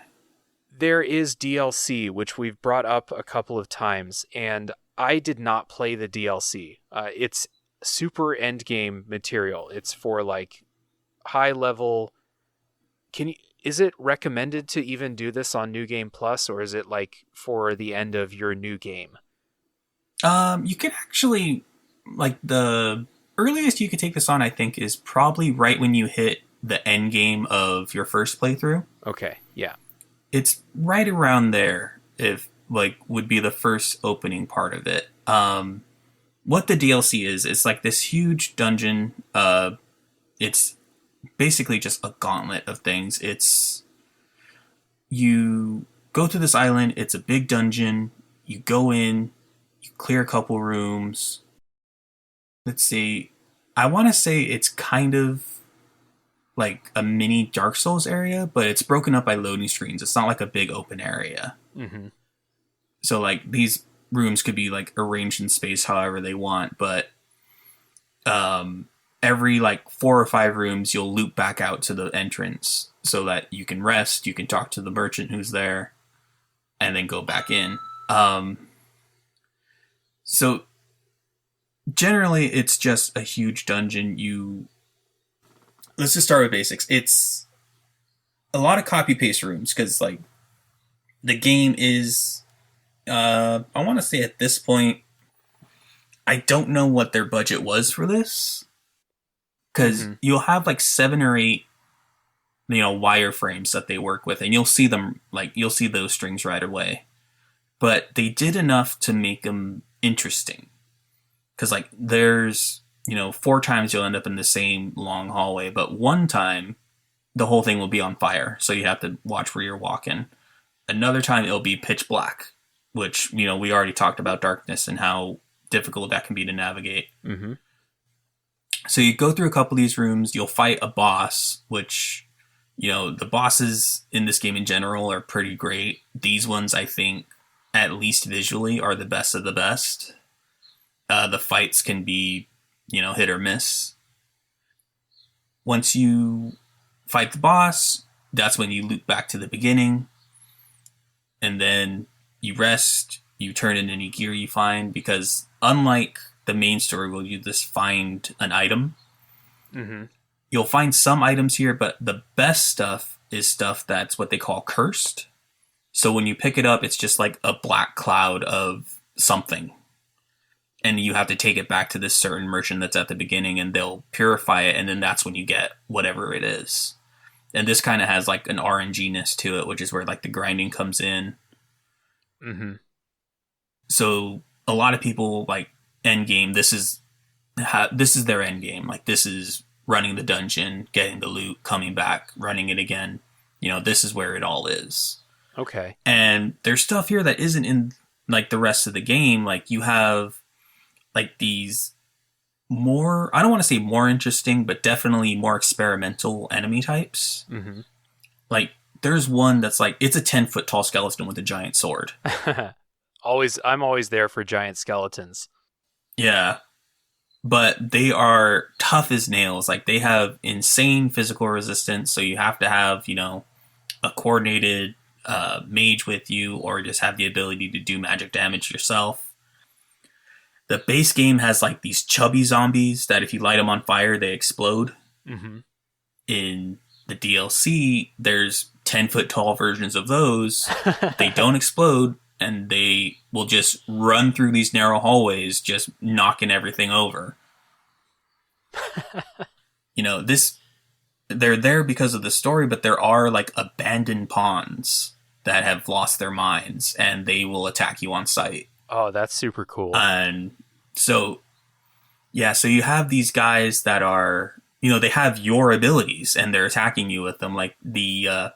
There is DLC, which we've brought up a couple of times, and I did not play the DLC. It's super endgame material. It's for like high level. Is it recommended to even do this on New Game Plus, or is it like for the end of your new game? You can actually, like, the earliest you could take this on, I think, is probably right when you hit the end game of your first playthrough. Okay, yeah. It's right around there, if, like, would be the first opening part of it. What the DLC is, it's like this huge dungeon. It's basically just a gauntlet of things. You go to this island, it's a big dungeon, you go in, you clear a couple rooms. Let's see, I want to say it's kind of like a mini Dark Souls area, but it's broken up by loading screens. It's not like a big open area. Mm-hmm. So like these rooms could be like arranged in space however they want, but and every like 4 or 5 rooms, you'll loop back out to the entrance so that you can rest, you can talk to the merchant who's there, and then go back in. So generally, it's just a huge dungeon. Let's just start with basics. It's a lot of copy paste rooms because like the game is. I want to say at this point, I don't know what their budget was for this, because you'll have like 7 or 8, wireframes that they work with, and you'll see them you'll see those strings right away. But they did enough to make them interesting, because like there's 4 times you'll end up in the same long hallway, but one time the whole thing will be on fire, so you have to watch where you're walking. Another time it'll be pitch black, which we already talked about darkness and how difficult that can be to navigate. Mm-hmm. So you go through a couple of these rooms, you'll fight a boss, which, the bosses in this game in general are pretty great. These ones, I think, at least visually, are the best of the best. The fights can be, hit or miss. Once you fight the boss, that's when you loop back to the beginning. And then you rest, you turn in any gear you find, because unlike the main story where you just find an item, you'll find some items here, but the best stuff is stuff that's what they call cursed. So when you pick it up, it's just like a black cloud of something. And you have to take it back to this certain merchant that's at the beginning, and they'll purify it, and then that's when you get whatever it is. And this kind of has like an RNG-ness to it, which is where like the grinding comes in. Mm-hmm. So a lot of people like end game. This is their end game. Like this is running the dungeon, getting the loot, coming back, running it again. This is where it all is. Okay. And there's stuff here that isn't in like the rest of the game. Like you have like these more, I don't want to say more interesting, but definitely more experimental enemy types. Mm-hmm. Like there's one that's like, it's a 10-foot tall skeleton with a giant sword. I'm always there for giant skeletons. Yeah. But they are tough as nails. Like they have insane physical resistance. So you have to have, a coordinated mage with you, or just have the ability to do magic damage yourself. The base game has like these chubby zombies that if you light them on fire, they explode. Mm-hmm. In the DLC, there's 10-foot tall versions of those. They don't explode, and they will just run through these narrow hallways, just knocking everything over. They're there because of the story, but there are like abandoned pawns that have lost their minds, and they will attack you on sight. Oh, that's super cool. And so you have these guys that are, they have your abilities, and they're attacking you with them. Like the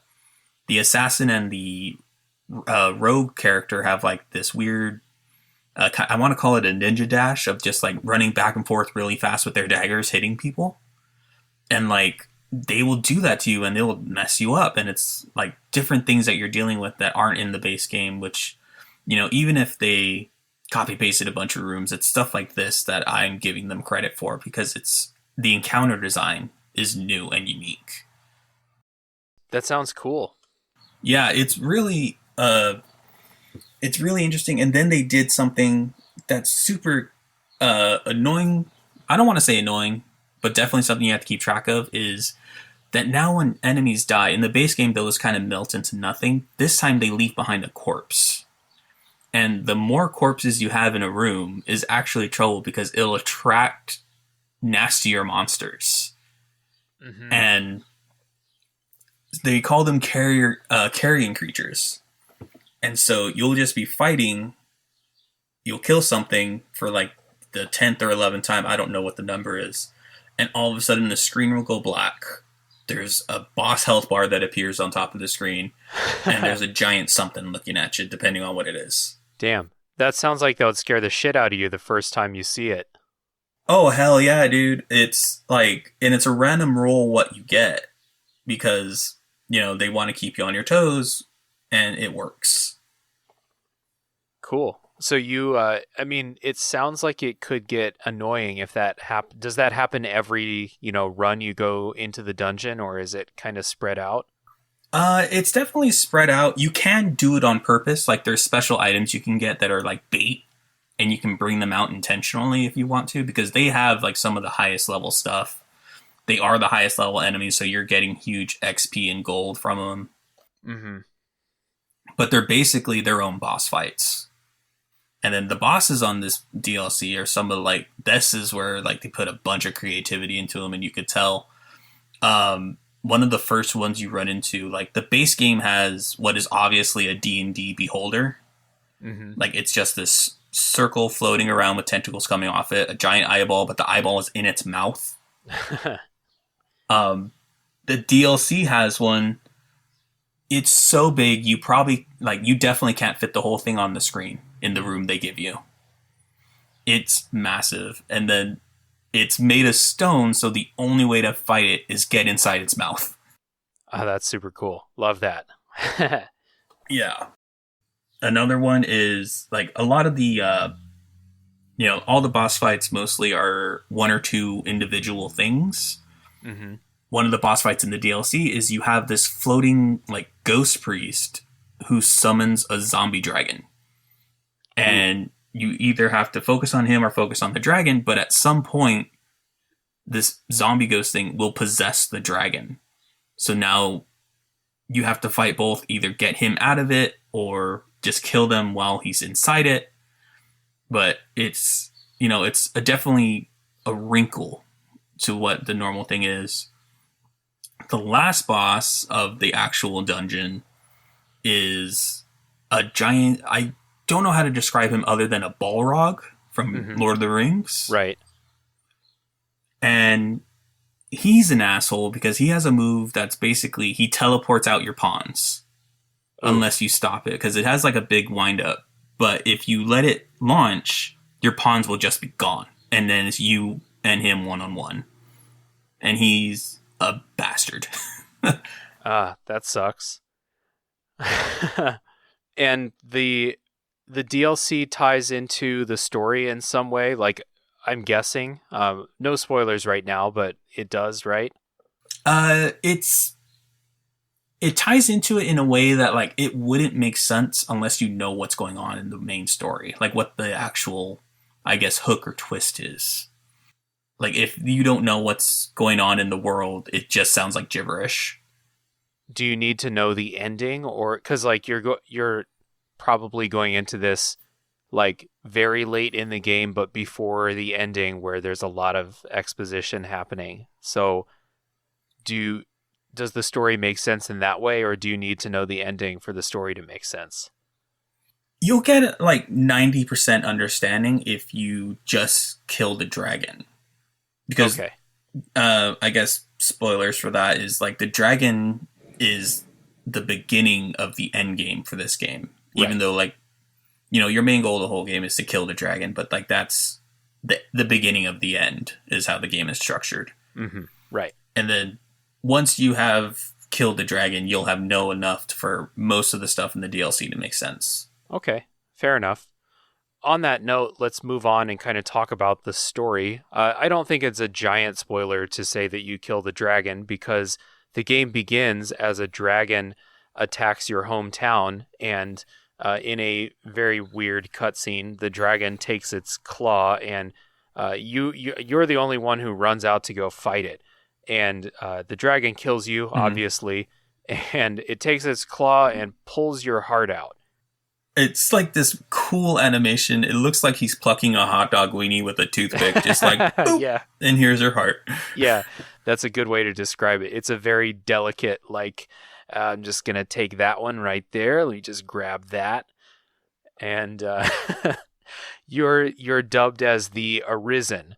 assassin and the rogue character have like this weird, I want to call it a ninja dash of just like running back and forth really fast with their daggers, hitting people. And like, they will do that to you, and they'll mess you up. And it's like different things that you're dealing with that aren't in the base game, which, even if they copy pasted a bunch of rooms, it's stuff like this that I'm giving them credit for, because it's the encounter design is new and unique. That sounds cool. Yeah, it's really interesting. And then they did something that's super annoying. I don't want to say annoying, but definitely something you have to keep track of, is that now when enemies die, in the base game they'll just kind of melt into nothing. This time they leave behind a corpse. And the more corpses you have in a room is actually trouble, because it'll attract nastier monsters. Mm-hmm. And they call them carrion creatures. And so you'll just be fighting, you'll kill something for like the 10th or 11th time, I don't know what the number is, and all of a sudden the screen will go black. There's a boss health bar that appears on top of the screen, and there's a giant something looking at you, depending on what it is. Damn. That sounds like that would scare the shit out of you the first time you see it. Oh, hell yeah, dude. It's like, and it's a random roll what you get, because, they want to keep you on your toes, and it works. Cool. So you, I mean, it sounds like it could get annoying if that Does that happen every, run you go into the dungeon, or is it kind of spread out? It's definitely spread out. You can do it on purpose. Like there's special items you can get that are like bait, and you can bring them out intentionally if you want to, because they have like some of the highest level stuff. They are the highest level enemies, so you're getting huge XP and gold from them. Mm-hmm. But they're basically their own boss fights. And then the bosses on this DLC are some of like, this is where like they put a bunch of creativity into them, and you could tell. One of the first ones you run into, like the base game has what is obviously a D&D beholder. Mm-hmm. Like it's just this circle floating around with tentacles coming off it, a giant eyeball, but the eyeball is in its mouth. The DLC has one. It's so big, you definitely can't fit the whole thing on the screen in the room they give you. It's massive. And then it's made of stone, so the only way to fight it is get inside its mouth. Oh, that's super cool. Love that. Yeah. Another one is like a lot of the, all the boss fights mostly are one or two individual things. Mm-hmm. One of the boss fights in the DLC is you have this floating like ghost priest who summons a zombie dragon. And you either have to focus on him or focus on the dragon, but at some point this zombie ghost thing will possess the dragon. So now you have to fight both, either get him out of it or just kill them while he's inside it. But it's definitely a wrinkle to what the normal thing is. The last boss of the actual dungeon is a giant... I don't know how to describe him other than a Balrog from Lord of the Rings. Right. And he's an asshole because he has a move that's basically... he teleports out your pawns. Unless you stop it, because it has like a big wind up. But if you let it launch, your pawns will just be gone. And then it's you and him one-on-one. And he's a bastard. That sucks. And the DLC ties into the story in some way, like I'm guessing. No spoilers right now, but it does, right? It ties into it in a way that like it wouldn't make sense unless you know what's going on in the main story, like what the actual, I guess, hook or twist is. Like if you don't know what's going on in the world, it just sounds like gibberish. Do you need to know the ending, or because like you're probably going into this like very late in the game, but before the ending where there's a lot of exposition happening. So does the story make sense in that way, or do you need to know the ending for the story to make sense? You'll get like 90% understanding if you just kill the dragon. Because, okay. I guess spoilers for that is like the dragon is the beginning of the end game for this game. Right. Even though like, your main goal of the whole game is to kill the dragon, but like that's the beginning of the end is how the game is structured. Mm-hmm. Right. And then once you have killed the dragon, you'll have know enough for most of the stuff in the DLC to make sense. Okay, fair enough. On that note, let's move on and kind of talk about the story. I don't think it's a giant spoiler to say that you kill the dragon, because the game begins as a dragon attacks your hometown, and in a very weird cutscene, the dragon takes its claw, and you're the only one who runs out to go fight it. And the dragon kills you, obviously, and it takes its claw and pulls your heart out. It's like this cool animation. It looks like he's plucking a hot dog weenie with a toothpick, just like, boop, yeah. And here's her heart. Yeah, that's a good way to describe it. It's a very delicate, like, I'm just going to take that one right there. Let me just grab that. And you're dubbed as the Arisen,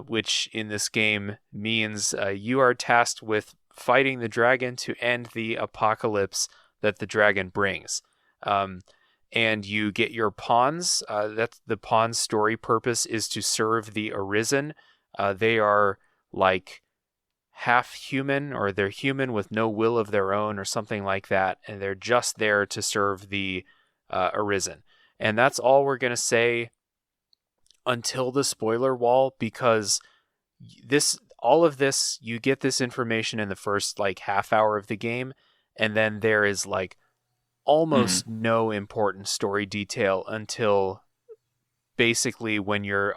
which in this game means you are tasked with fighting the dragon to end the apocalypse that the dragon brings. And you get your pawns. That's the pawn's story purpose is to serve the Arisen. They are like half human, or they're human with no will of their own or something like that. And they're just there to serve the Arisen. And that's all we're going to say until the spoiler wall, because all of this, you get this information in the first like half hour of the game, and then there is like almost no important story detail until basically when you're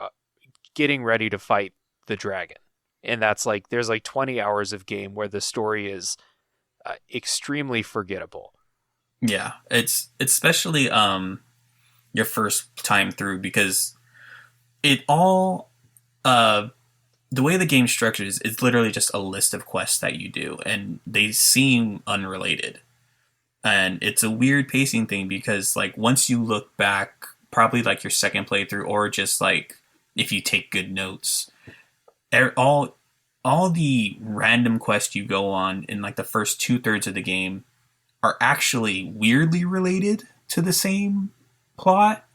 getting ready to fight the dragon. And that's like, there's like 20 hours of game where the story is extremely forgettable. Yeah, it's especially your first time through, because it all the way the game structures, it's literally just a list of quests that you do, and they seem unrelated. And it's a weird pacing thing, because like once you look back, probably like your second playthrough, or just like if you take good notes, all the random quests you go on in like the first 2/3 of the game are actually weirdly related to the same plot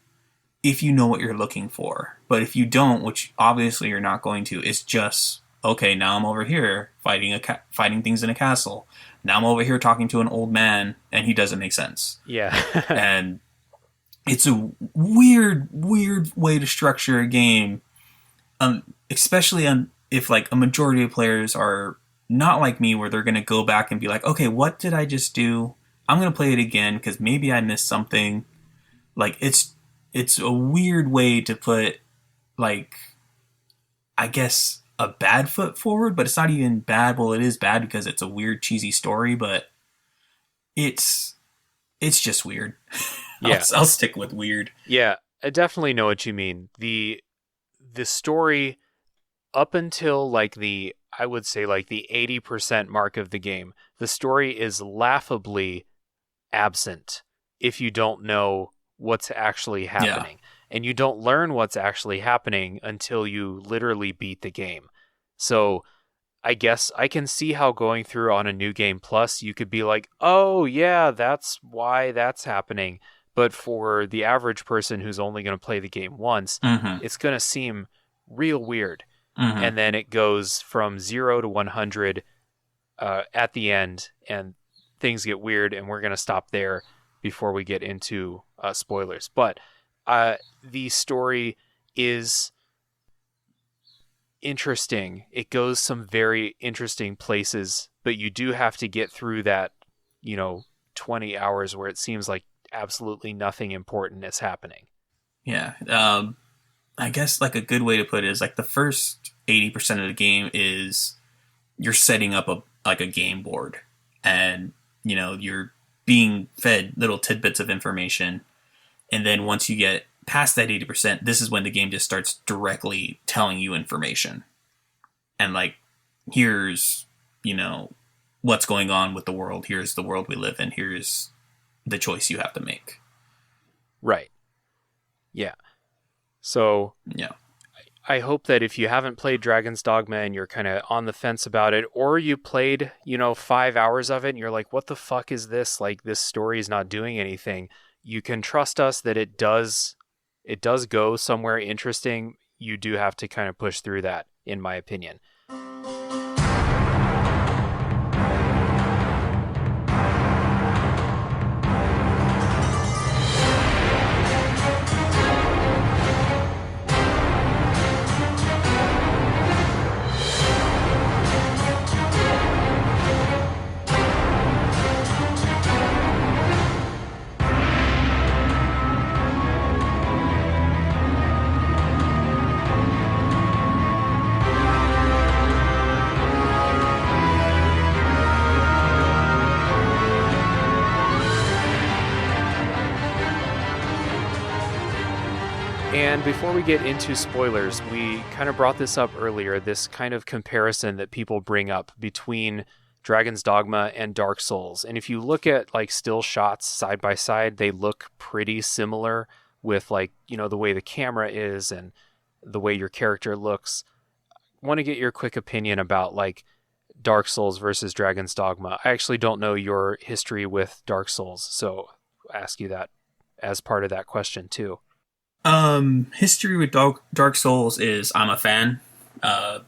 if you know what you're looking for. But if you don't, which obviously you're not going to, it's just, okay, now I'm over here fighting things in a castle. Now I'm over here talking to an old man, and he doesn't make sense. Yeah. And it's a weird way to structure a game, especially if like a majority of players are not like me, where they're going to go back and be like, okay, what did I just do? I'm going to play it again because maybe I missed something. Like, it's a weird way to put, like, I guess, a bad foot forward, but it's not even bad. Well, it is bad because it's a weird, cheesy story, but it's just weird. Yeah. I'll stick with weird. Yeah, I definitely know what you mean. The story up until like I would say like the 80% mark of the game, the story is laughably absent if you don't know what's actually happening. Yeah. And you don't learn what's actually happening until you literally beat the game. So I guess I can see how going through on a New Game Plus, you could be like, oh yeah, that's why that's happening. But for the average person who's only going to play the game once, it's going to seem real weird. And then it goes from 0 to 100 at the end, and things get weird, and we're going to stop there before we get into spoilers. But the story is interesting. It goes some very interesting places, but you do have to get through that, 20 hours where it seems like absolutely nothing important is happening. Yeah. I guess like a good way to put it is like the first 80% of the game is you're setting up a game board, and you're being fed little tidbits of information, and then once you get past that 80%, this is when the game just starts directly telling you information, and like, here's what's going on with the world, here's the world we live in, here's the choice you have to make. Right. Yeah. So yeah, I hope that if you haven't played Dragon's Dogma and you're kind of on the fence about it, or you played, 5 hours of it and you're like, what the fuck is this? Like, this story is not doing anything. You can trust us that it does go somewhere interesting. You do have to kind of push through that, in my opinion. And before we get into spoilers, we kind of brought this up earlier, this kind of comparison that people bring up between Dragon's Dogma and Dark Souls. And if you look at like still shots side by side, they look pretty similar with like, the way the camera is and the way your character looks. I want to get your quick opinion about like Dark Souls versus Dragon's Dogma. I actually don't know your history with Dark Souls, so I'll ask you that as part of that question too. History with Dark Souls is I'm a fan. I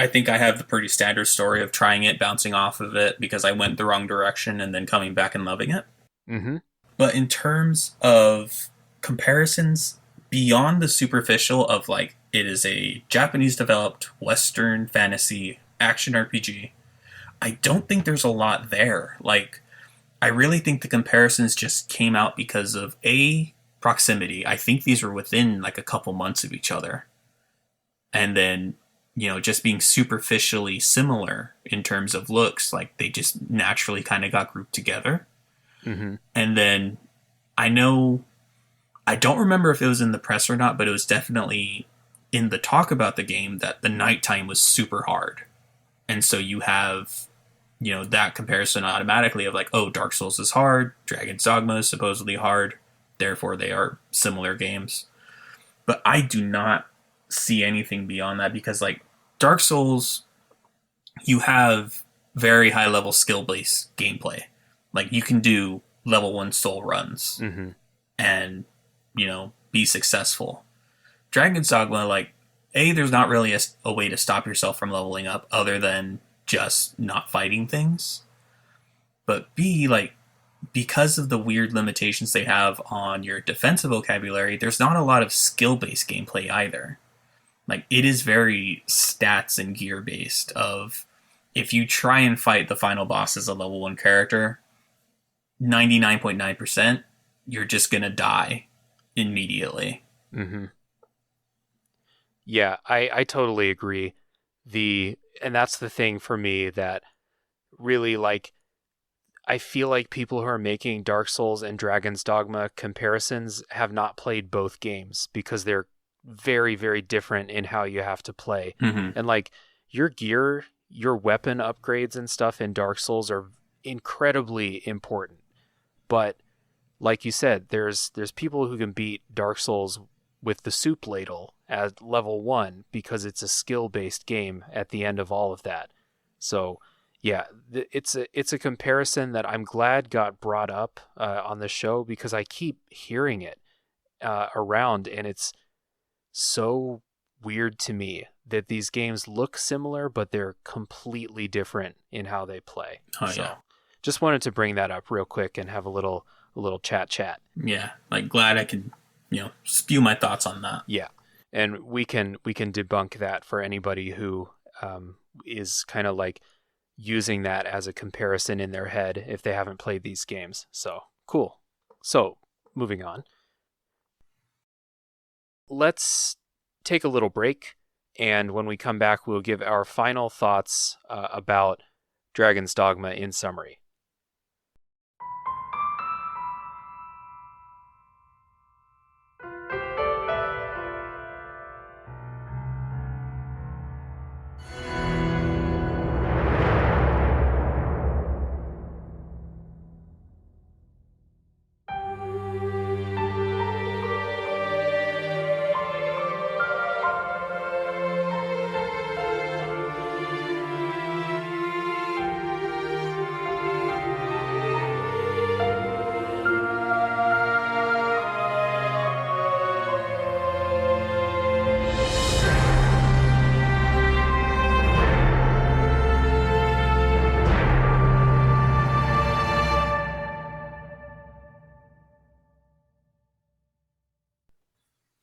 think I have the pretty standard story of trying it, bouncing off of it because I went the wrong direction, and then coming back and loving it. Mm-hmm. But in terms of comparisons beyond the superficial of like it is a Japanese developed Western fantasy action RPG. I don't think there's a lot there. Like, I really think the comparisons just came out because of a proximity. I think these were within like a couple months of each other. And then, just being superficially similar in terms of looks, like they just naturally kind of got grouped together. Mm-hmm. And then I don't remember if it was in the press or not, but it was definitely in the talk about the game that the nighttime was super hard. And so you have, that comparison automatically of like, oh, Dark Souls is hard, Dragon's Dogma is supposedly hard, therefore they are similar games. But I do not see anything beyond that because, like, Dark Souls, you have very high level skill based gameplay. Like, you can do level 1 soul runs Mm-hmm. and, be successful. Dragon's Dogma, like, there's not really a way to stop yourself from leveling up other than just not fighting things. But B, like, because of the weird limitations they have on your defensive vocabulary, there's not a lot of skill-based gameplay either. Like, it is very stats and gear-based of, if you try and fight the final boss as a level 1 character, 99.9%, you're just gonna die immediately. Mm-hmm. Yeah, I totally agree. And that's the thing for me that really, like, I feel like people who are making Dark Souls and Dragon's Dogma comparisons have not played both games because they're very, very different in how you have to play. Mm-hmm. And like your gear, your weapon upgrades and stuff in Dark Souls are incredibly important. But like you said, there's people who can beat Dark Souls with the soup ladle at level 1 because it's a skill-based game at the end of all of that. So, yeah, it's a comparison that I'm glad got brought up on the show because I keep hearing it around, and it's so weird to me that these games look similar, but they're completely different in how they play. Oh, so, yeah. just wanted to bring that up real quick and have a little chat. Yeah, like, glad I can, spew my thoughts on that. Yeah, and we can debunk that for anybody who is kind of like using that as a comparison in their head if they haven't played these games. So cool. So moving on, let's take a little break, and when we come back, we'll give our final thoughts about Dragon's Dogma in summary.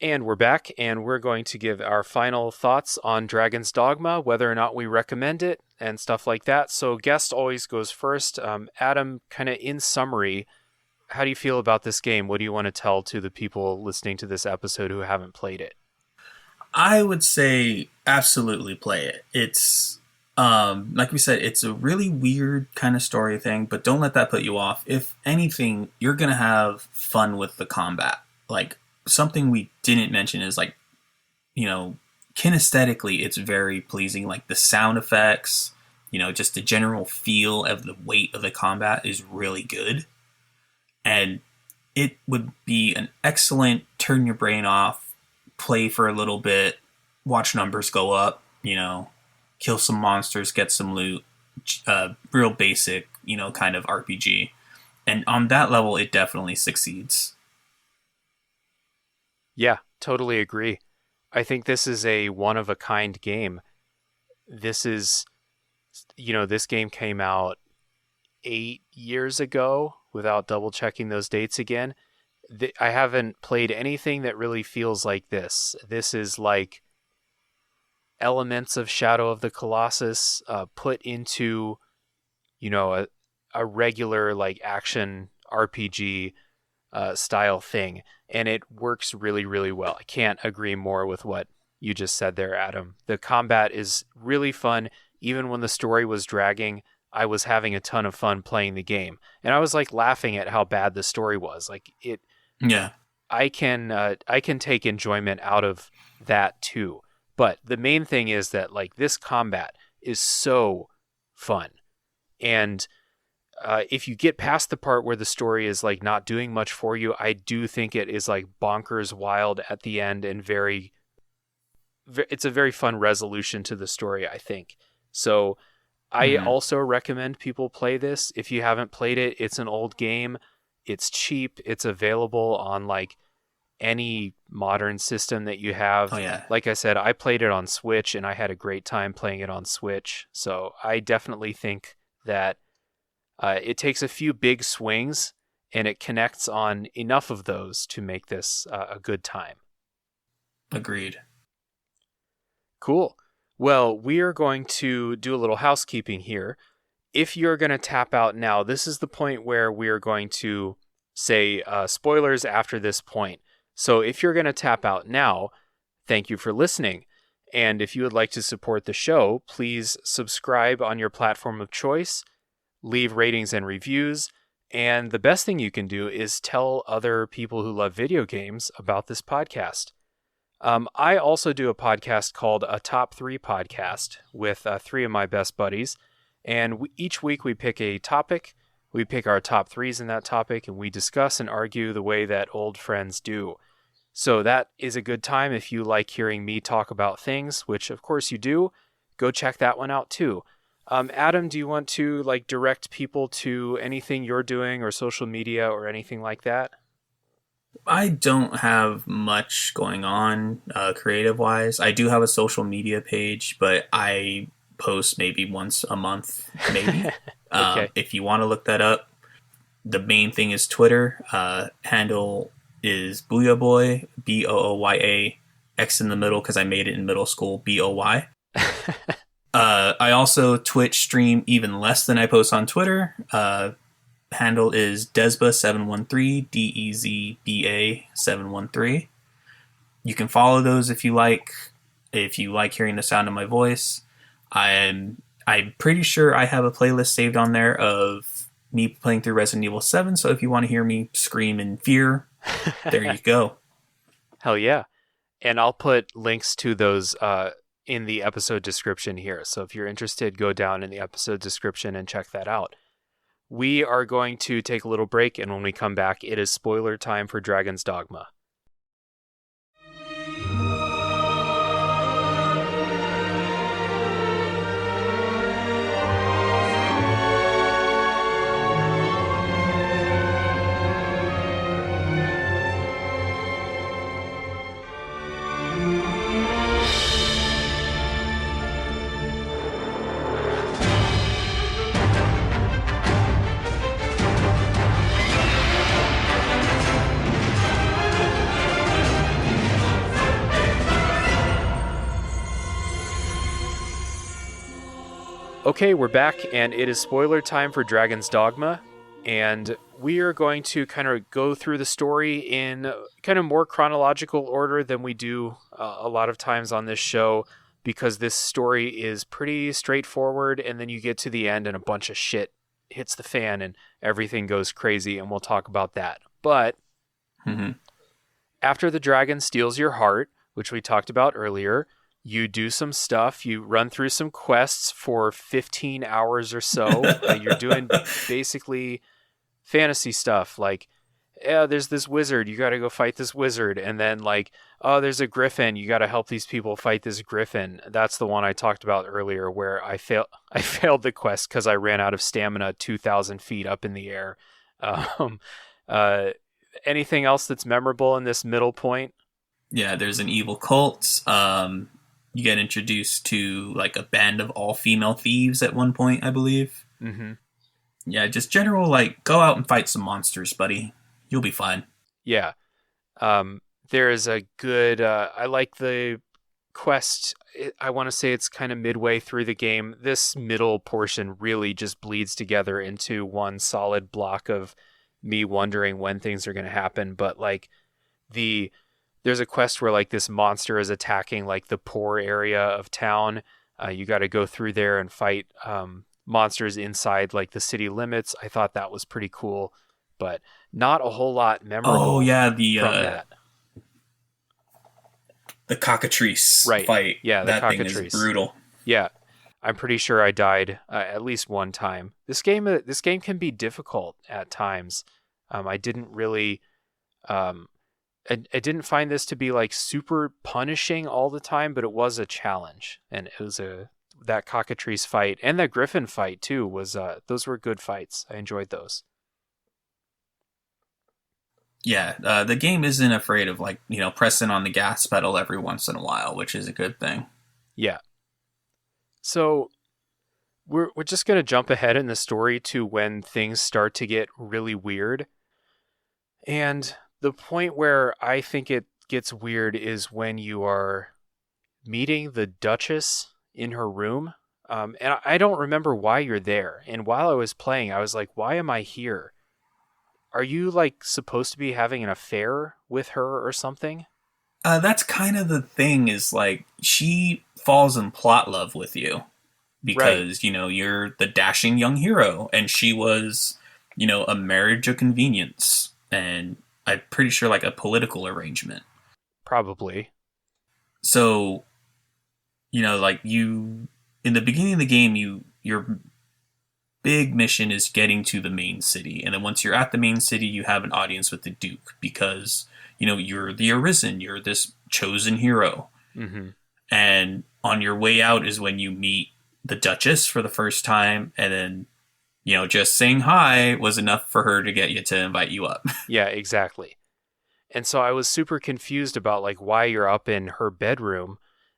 And we're back, and we're going to give our final thoughts on Dragon's Dogma, whether or not we recommend it, and stuff like that. So guest always goes first. Adam, kind of in summary, how do you feel about this game? What do you want to tell to the people listening to this episode who haven't played it? I would say absolutely play it. It's, like we said, it's a really weird kind of story thing, but don't let that put you off. If anything, you're going to have fun with the combat. Like, something we didn't mention is, like, kinesthetically, it's very pleasing. Like, the sound effects, just the general feel of the weight of the combat is really good. And it would be an excellent turn your brain off, play for a little bit, watch numbers go up, kill some monsters, get some loot, real basic, kind of RPG. And on that level, it definitely succeeds. Yeah, totally agree. I think this is a one-of-a-kind game. This is, this game came out 8 years ago, without double-checking those dates again. I haven't played anything that really feels like this. This is like elements of Shadow of the Colossus put into, a regular like action RPG style thing, and it works really, really well. I can't agree more with what you just said there, Adam. The combat is really fun. Even when the story was dragging, I was having a ton of fun playing the game, and I was like laughing at how bad the story was. Like it, Yeah. I can take enjoyment out of that too. But the main thing is that like this combat is so fun, and if you get past the part where the story is like not doing much for you, I do think it is like bonkers wild at the end and it's a very fun resolution to the story, I think. So I also recommend people play this. If you haven't played it, it's an old game. It's cheap. It's available on like any modern system that you have. Oh, yeah. Like I said, I played it on Switch and I had a great time playing it on Switch. So I definitely think that it takes a few big swings and it connects on enough of those to make this a good time. Agreed. Cool. Well, we are going to do a little housekeeping here. If you're going to tap out now, this is the point where we are going to say spoilers after this point. So if you're going to tap out now, thank you for listening. And if you would like to support the show, please subscribe on your platform of choice, leave ratings and reviews, and the best thing you can do is tell other people who love video games about this podcast. I also do a podcast called A Top 3 Podcast with 3 of my best buddies, and each week we pick a topic, we pick our top 3s in that topic, and we discuss and argue the way that old friends do. So that is a good time if you like hearing me talk about things, which of course you do. Go check that one out too. Adam, do you want to like direct people to anything you're doing or social media or anything like that? I don't have much going on creative-wise. I do have a social media page, but I post maybe once a month, maybe. Okay. If you want to look that up, the main thing is Twitter. Handle is Booyah Boy, Booya, X in the middle because I made it in middle school, Boy. I also Twitch stream even less than I post on Twitter. Handle is Desba713, Dezba713. You can follow those if you like. If you like hearing the sound of my voice, I'm pretty sure I have a playlist saved on there of me playing through Resident Evil 7. So if you want to hear me scream in fear, there you go. Hell yeah. And I'll put links to those in the episode description here. So if you're interested, go down in the episode description and check that out. We are going to take a little break, and when we come back, it is spoiler time for Dragon's Dogma. Okay, we're back, and it is spoiler time for Dragon's Dogma, and we are going to kind of go through the story in kind of more chronological order than we do a lot of times on this show, because this story is pretty straightforward, and then you get to the end and a bunch of shit hits the fan and everything goes crazy, and we'll talk about that. But after the dragon steals your heart, which we talked about earlier, you do some stuff, you run through some quests for 15 hours or so. You're doing basically fantasy stuff, like, yeah, there's this wizard, you got to go fight this wizard, and then like, oh, there's a griffin, you got to help these people fight this griffin. That's the one I talked about earlier where I failed the quest because I ran out of stamina 2,000 feet up in the air. Anything else that's memorable in this middle point? Yeah, there's an evil cult. You get introduced to like a band of all-female thieves at one point, I believe. Mm-hmm. Yeah, just general, like, go out and fight some monsters, buddy. You'll be fine. Yeah. There is a good. I like the quest. I want to say it's kind of midway through the game. This middle portion really just bleeds together into one solid block of me wondering when things are going to happen. But like the there's a quest where like this monster is attacking like the poor area of town. You got to go through there and fight monsters inside like the city limits. I thought that was pretty cool, but not a whole lot Oh memorable yeah, from that. the cockatrice Right. fight. Yeah, the That thing is cockatrice. brutal. Yeah. I'm pretty sure I died at least one time. This game can be difficult at times. I didn't really I didn't find this to be like super punishing all the time, but it was a challenge, and it was that cockatrice fight and that griffin fight too was those were good fights. I enjoyed those. Yeah, the game isn't afraid of like pressing on the gas pedal every once in a while, which is a good thing. Yeah. So we're just gonna jump ahead in the story to when things start to get really weird, and the point where I think it gets weird is when you are meeting the Duchess in her room. And I don't remember why you're there. And while I was playing, I was like, why am I here? Are you like supposed to be having an affair with her or something? That's kind of the thing. Is like she falls in plot love with you Right. because you're the dashing young hero, and she was a marriage of convenience, and I'm pretty sure like a political arrangement. Probably. So like you in the beginning of the game, your big mission is getting to the main city, and then once you're at the main city, you have an audience with the Duke because you're the Arisen, you're this chosen hero, Mm-hmm. and on your way out is when you meet the Duchess for the first time, and then just saying hi was enough for her to get you to invite you up. Yeah, exactly. And so I was super confused about like why you're up in her bedroom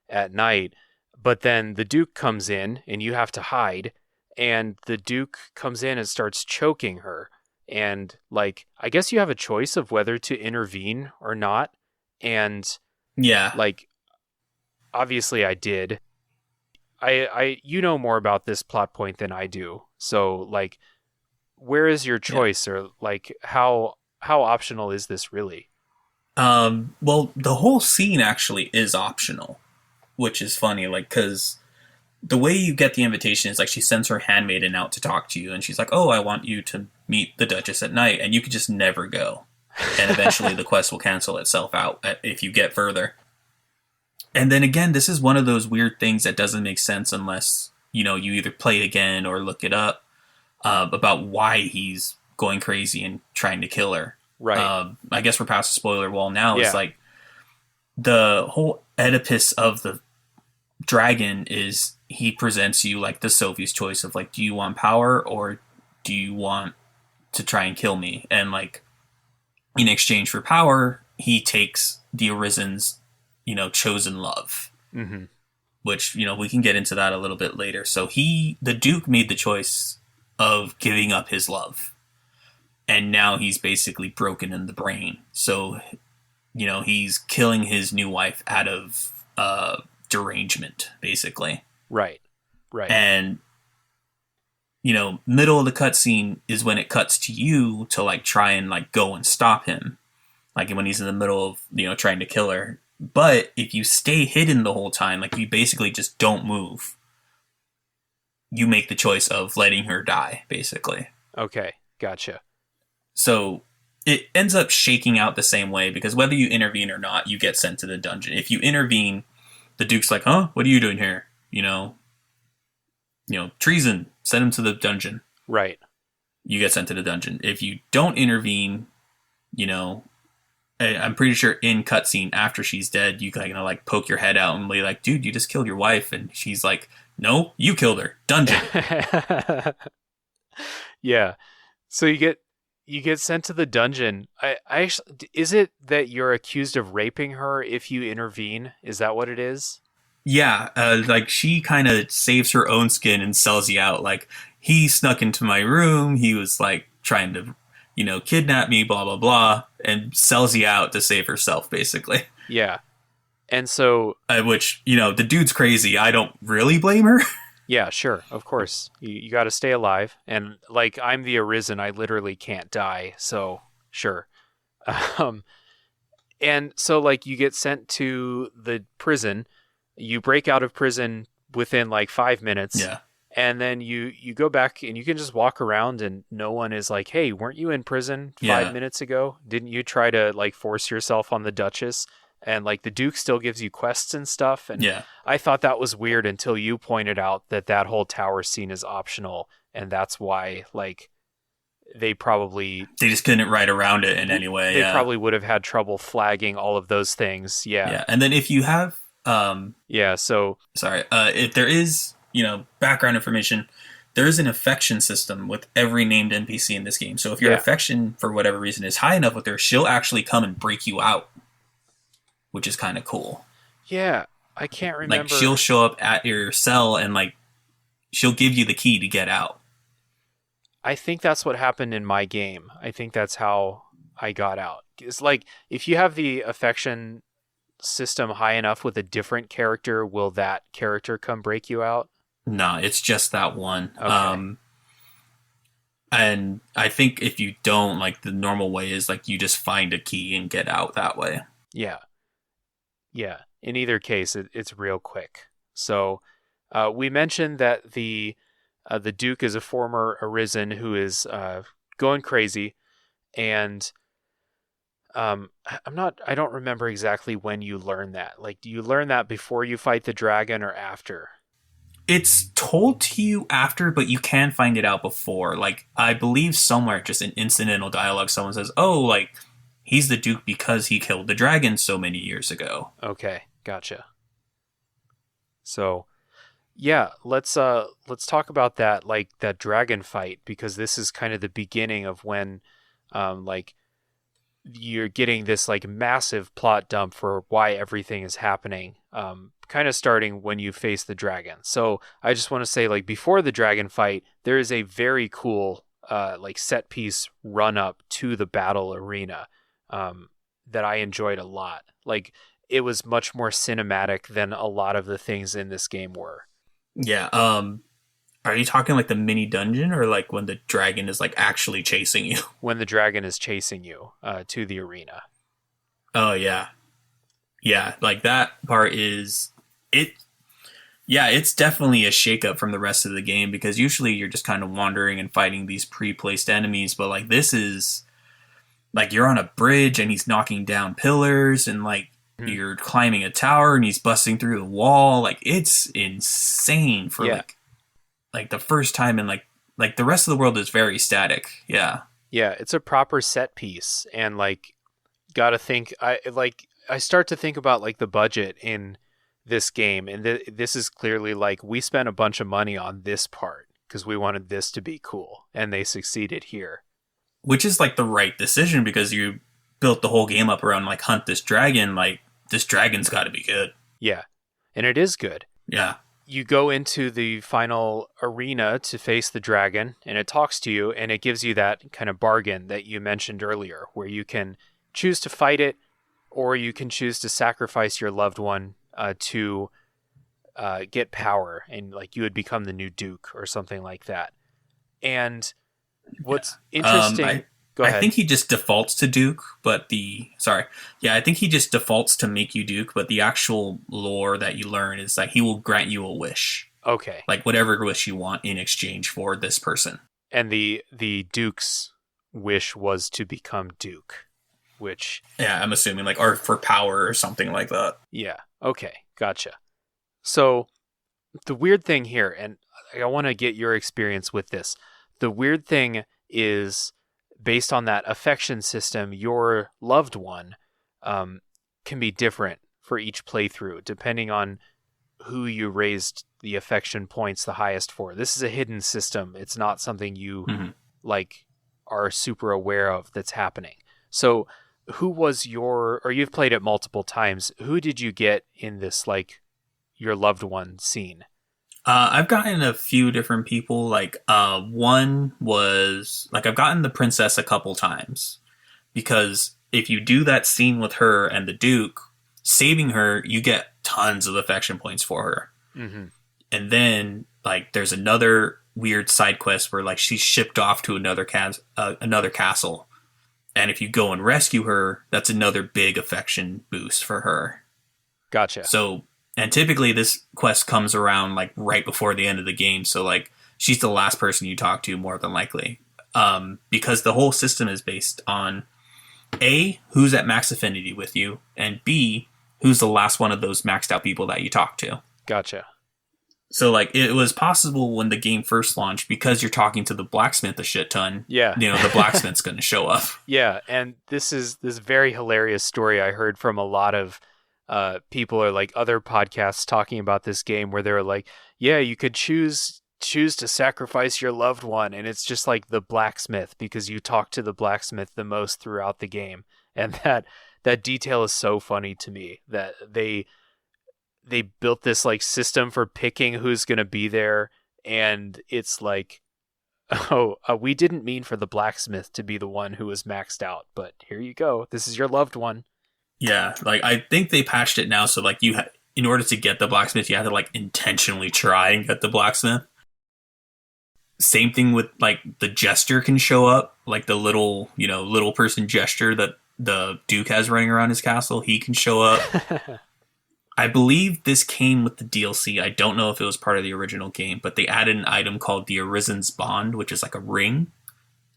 at night, but then the Duke comes in and you have to hide, and the Duke comes in and starts choking her. And like I guess you have a choice of whether to intervene or not. And Yeah. like obviously I did. I you know more about this plot point than I do. So like where is your Yeah. choice, or like how optional is this really? Well, the whole scene actually is optional, which is funny, like, because the way you get the invitation is like she sends her handmaiden out to talk to you, and she's like, "Oh, I want you to meet the Duchess at night," and you could just never go, and eventually the quest will cancel itself out if you get further. And then again, this is one of those weird things that doesn't make sense unless you either play again or look it up about why he's going crazy and trying to kill her. Right. I guess we're past the spoiler wall now. It's Yeah. like the whole Oedipus of the dragon is he presents you like the Sophie's choice of like, do you want power or do you want to try and kill me? And like in exchange for power, he takes the Arisen's chosen love, Mm-hmm. which we can get into that a little bit later. So the Duke made the choice of giving up his love, and now he's basically broken in the brain. So he's killing his new wife out of derangement, basically. Right. Right. And middle of the cutscene is when it cuts to you to like try and like go and stop him, like when he's in the middle of trying to kill her. But if you stay hidden the whole time, like you basically just don't move, you make the choice of letting her die, basically. Okay. Gotcha. So it ends up shaking out the same way because whether you intervene or not, you get sent to the dungeon. If you intervene, the Duke's like, "Huh? What are you doing here? Treason. Send him to the dungeon." Right. You get sent to the dungeon. If you don't intervene, I'm pretty sure in cutscene after she's dead, you kind of like poke your head out and be like, "Dude, you just killed your wife," and she's like, "No, you killed her. Dungeon." Yeah. So you get sent to the dungeon. I actually, is it that you're accused of raping her if you intervene? Is that what it is? Yeah, like she kind of saves her own skin and sells you out. Like he snuck into my room. He was like trying to kidnap me, blah, blah, blah, and sells you out to save herself, basically. Yeah. And so, Which, the dude's crazy. I don't really blame her. yeah, sure, of course. You got to stay alive. And like, I'm the Arisen, I literally can't die. So, sure. Um, and so, like, you get sent to the prison. You break out of prison within like 5 minutes. Yeah. And then you go back and you can just walk around and no one is like, hey, weren't you in prison 5 minutes ago? Didn't you try to like force yourself on the Duchess? And like the Duke still gives you quests and stuff. And I thought that was weird until you pointed out that whole tower scene is optional. And that's why like they just couldn't write around it in any way. They probably would have had trouble flagging all of those things. Yeah. And then if you have, sorry. If there is, background information, there is an affection system with every named NPC in this game. So if your affection, for whatever reason, is high enough with her, she'll actually come and break you out, which is kind of cool. Yeah, I can't remember. Like, she'll show up at your cell and, like, she'll give you the key to get out. I think that's what happened in my game. I think that's how I got out. It's like, if you have the affection system high enough with a different character, will that character come break you out? No, it's just that one. Okay. And I think if you don't, like, the normal way is, like, you just find a key and get out that way. Yeah. Yeah. In either case, it's real quick. So we mentioned that the Duke is a former Arisen who is going crazy, and I don't remember exactly when you learn that. Like, do you learn that before you fight the dragon or after? It's told to you after, but you can find it out before. Like, I believe somewhere, just in incidental dialogue, someone says, oh, like, he's the Duke because he killed the dragon so many years ago. Okay, gotcha. So, yeah, let's talk about that, like, that dragon fight, because this is kind of the beginning of when, like, you're getting this, like, massive plot dump for why everything is happening. Kind of starting when you face the dragon. So I just want to say, like, before the dragon fight, there is a very cool, like, set piece run up to the battle arena that I enjoyed a lot. Like, it was much more cinematic than a lot of the things in this game were. Yeah. Are you talking like the mini dungeon, or like when the dragon is like actually chasing you? When the dragon is chasing you to the arena. Oh yeah. Yeah, like that part is it. Yeah, it's definitely a shakeup from the rest of the game, because usually you're just kind of wandering and fighting these pre-placed enemies, but like this is like you're on a bridge and he's knocking down pillars, and like you're climbing a tower and he's busting through the wall. Like, it's insane for like the first time, and like the rest of the world is very static. Yeah. Yeah, it's a proper set piece, and like gotta think I start to think about like the budget in this game, and this is clearly like we spent a bunch of money on this part because we wanted this to be cool, and they succeeded here. Which is like the right decision, because you built the whole game up around like hunt this dragon. Like, this dragon's got to be good. Yeah, and it is good. Yeah. You go into the final arena to face the dragon, and it talks to you, and it gives you that kind of bargain that you mentioned earlier, where you can choose to fight it, or you can choose to sacrifice your loved one to get power, and like you would become the new Duke or something like that. And what's interesting... Go ahead. I think he just defaults to Duke, but I think he just defaults to make you Duke, but the actual lore that you learn is that he will grant you a wish. Okay. Like, whatever wish you want in exchange for this person. And the Duke's wish was to become Duke, which... Yeah, I'm assuming, like, or for power or something like that. Yeah, okay, gotcha. So, the weird thing here, and I want to get your experience with this, the weird thing is... based on that affection system, your loved one can be different for each playthrough, depending on who you raised the affection points the highest for. This is a hidden system. It's not something you like are super aware of that's happening. So who was or you've played it multiple times, who did you get in this, like, your loved one scene? I've gotten a few different people. One was like I've gotten the princess a couple times because if you do that scene with her and the Duke, saving her, you get tons of affection points for her. Mm-hmm. And then like there's another weird side quest where like she's shipped off to another castle, and if you go and rescue her, that's another big affection boost for her. Gotcha. So, and typically this quest comes around like right before the end of the game. So like she's the last person you talk to more than likely. Because the whole system is based on A, who's at max affinity with you, and B, who's the last one of those maxed out people that you talk to. Gotcha. So like it was possible when the game first launched because you're talking to the blacksmith a shit ton. Yeah. The blacksmith's going to show up. Yeah, and this is this very hilarious story I heard from a lot of people or like other podcasts talking about this game where they were like, yeah, you could choose to sacrifice your loved one, and it's just like the blacksmith because you talk to the blacksmith the most throughout the game, and that detail is so funny to me that they built this like system for picking who's going to be there, and it's like, oh, we didn't mean for the blacksmith to be the one who was maxed out, but here you go, this is your loved one. Yeah, like I think they patched it now, so like in order to get the blacksmith, you have to like intentionally try and get the blacksmith. Same thing with like the jester can show up, like the little person gesture that the Duke has running around his castle. He can show up. I believe this came with the DLC. I don't know if it was part of the original game, but they added an item called the Arisen's Bond, which is like a ring,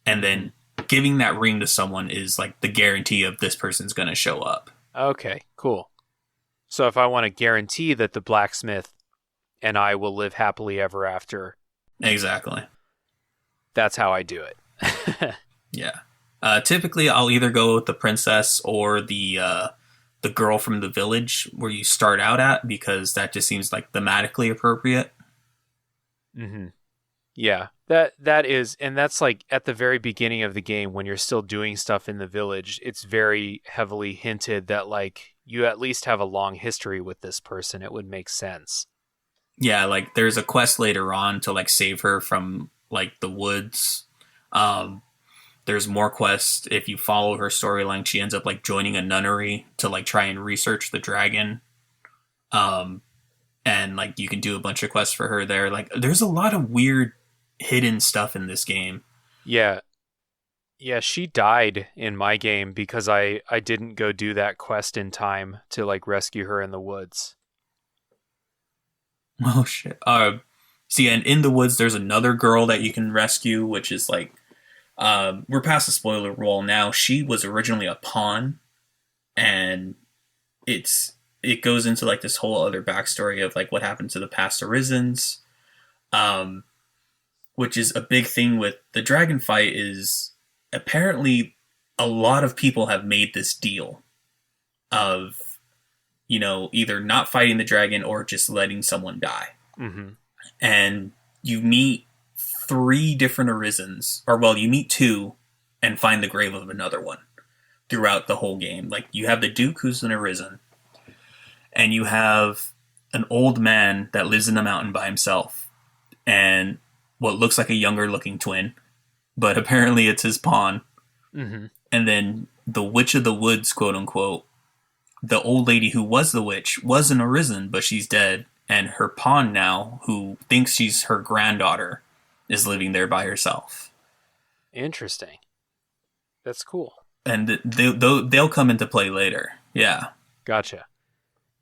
and then giving that ring to someone is like the guarantee of this person's going to show up. Okay, cool. So if I want to guarantee that the blacksmith and I will live happily ever after, Exactly. that's how I do it. Yeah. Typically, I'll either go with the princess or the girl from the village where you start out at, because that just seems like thematically appropriate. Mm-hmm. Yeah, that is, and that's like at the very beginning of the game when you're still doing stuff in the village. It's very heavily hinted that like you at least have a long history with this person. It would make sense. Yeah, like there's a quest later on to like save her from like the woods. There's more quests. If you follow her storyline, she ends up like joining a nunnery to like try and research the dragon. And like you can do a bunch of quests for her there. Like there's a lot of weird hidden stuff in this game. Yeah. Yeah, she died in my game because I didn't go do that quest in time to like rescue her in the woods. Oh shit. See, and in the woods there's another girl that you can rescue, which is like we're past the spoiler wall now. She was originally a pawn, and it goes into like this whole other backstory of like what happened to the past Arisens, which is a big thing with the dragon fight. Is apparently a lot of people have made this deal of either not fighting the dragon or just letting someone die. Mm-hmm. And you meet 3 different Arisens, or well, you meet 2 and find the grave of another one throughout the whole game. Like you have the Duke, who's an Arisen, and you have an old man that lives in the mountain by himself, and what looks like a younger looking twin, but apparently it's his pawn. Mm-hmm. And then the Witch of the Woods, quote unquote, the old lady who was the witch was an Arisen, but she's dead, and her pawn now, who thinks she's her granddaughter, is living there by herself. Interesting. That's cool. And they'll come into play later. Yeah. Gotcha.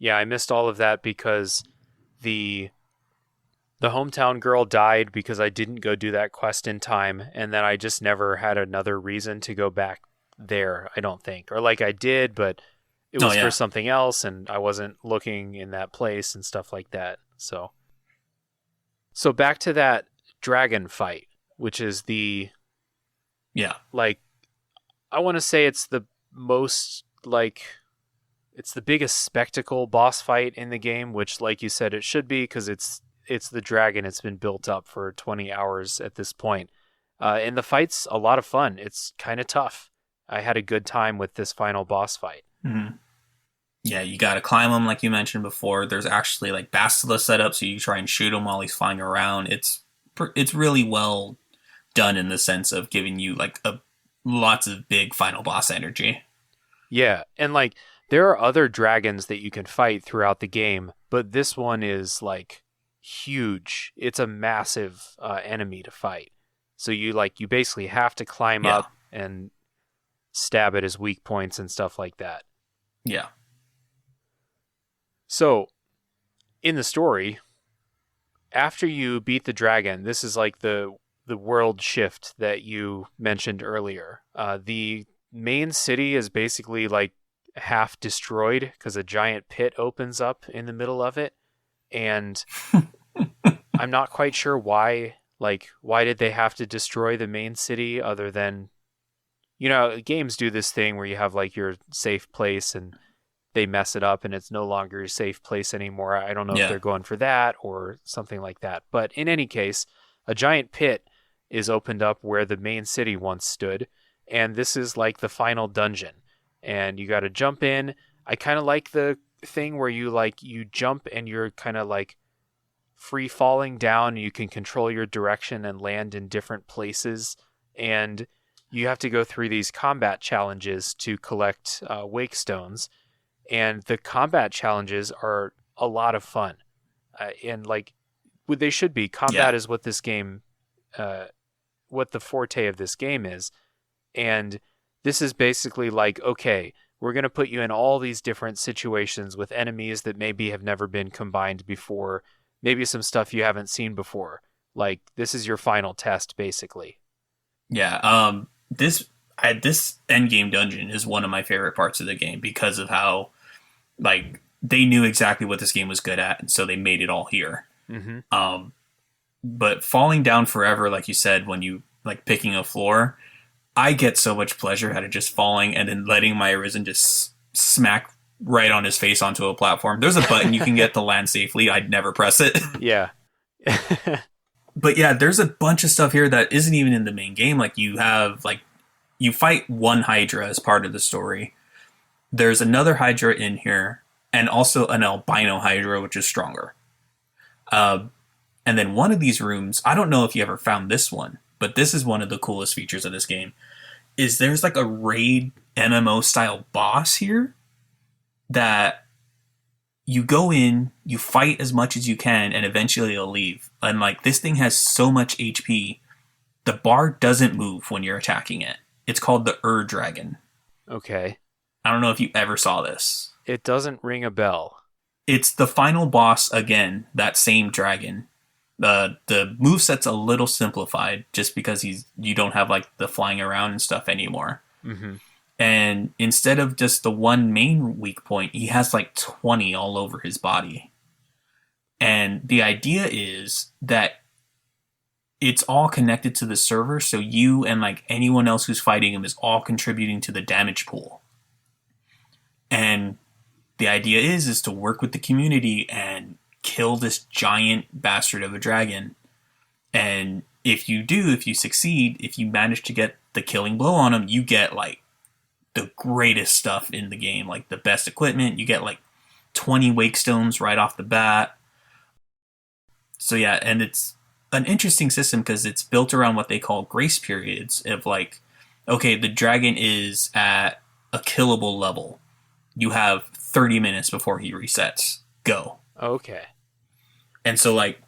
Yeah, I missed all of that because the hometown girl died because I didn't go do that quest in time, and then I just never had another reason to go back there, I don't think. Or like I did, but it was for something else, and I wasn't looking in that place and stuff like that. So back to that dragon fight, which is like, I want to say it's the most, like, it's the biggest spectacle boss fight in the game, which, like you said, it should be, because it's the dragon. It's been built up for 20 hours at this point. And the fight's a lot of fun. It's kind of tough. I had a good time with this final boss fight. Mm-hmm. Yeah, you got to climb him like you mentioned before. There's actually like basilisk set up, so you try and shoot him while he's flying around. It's really well done in the sense of giving you like a lots of big final boss energy. Yeah, and like there are other dragons that you can fight throughout the game, but this one is like huge. It's a massive enemy to fight. So you basically have to climb Yeah, up and stab at his weak points and stuff like that. yeah, So, in the story, after you beat the dragon, this is like the world shift that you mentioned earlier. The main city is basically like half destroyed because a giant pit opens up in the middle of it, and I'm not quite sure why. Like, why did they have to destroy the main city other than, games do this thing where you have like your safe place and they mess it up and it's no longer a safe place anymore. I don't know if yeah, they're going for that or something like that. But in any case, a giant pit is opened up where the main city once stood, and this is like the final dungeon. And you got to jump in. I kind of like the thing where you jump and you're kind of like free falling down. You can control your direction and land in different places, and you have to go through these combat challenges to collect wake stones, and the combat challenges are a lot of fun. And like they should be. yeah, Combat is what this game, what the forte of this game is, and this is basically like, okay, we're going to put you in all these different situations with enemies that maybe have never been combined before, maybe some stuff you haven't seen before. Like this is your final test, basically. yeah. This end game dungeon is one of my favorite parts of the game because of how like they knew exactly what this game was good at, and so they made it all here. Mm-hmm. But falling down forever, like you said, when you like picking a floor, I get so much pleasure out of just falling and then letting my Arisen just smack right on his face onto a platform. There's a button you can get to land safely. I'd never press it. Yeah. But yeah, there's a bunch of stuff here that isn't even in the main game. Like you have like you fight one Hydra as part of the story. There's another Hydra in here, and also an albino Hydra, which is stronger. Uh, and then one of these rooms, I don't know if you ever found this one, but this is one of the coolest features of this game. Is there's like a raid MMO style boss here that you go in, you fight as much as you can, and eventually you'll leave. And like this thing has so much HP, the bar doesn't move when you're attacking it. It's called the Dragon. Okay. I don't know if you ever saw this. It doesn't ring a bell. It's the final boss again, that same dragon. The moveset's a little simplified just because you don't have like the flying around and stuff anymore. Mm-hmm. And instead of just the one main weak point, he has like 20 all over his body. And the idea is that it's all connected to the server, so you and like anyone else who's fighting him is all contributing to the damage pool. And the idea is to work with the community and kill this giant bastard of a dragon. And if you succeed, if you manage to get the killing blow on him, you get like the greatest stuff in the game, like the best equipment. You get like 20 wake stones right off the bat. So yeah, and it's an interesting system because it's built around what they call grace periods of like, okay, the dragon is at a killable level. You have 30 minutes before he resets. Go. Okay. And so like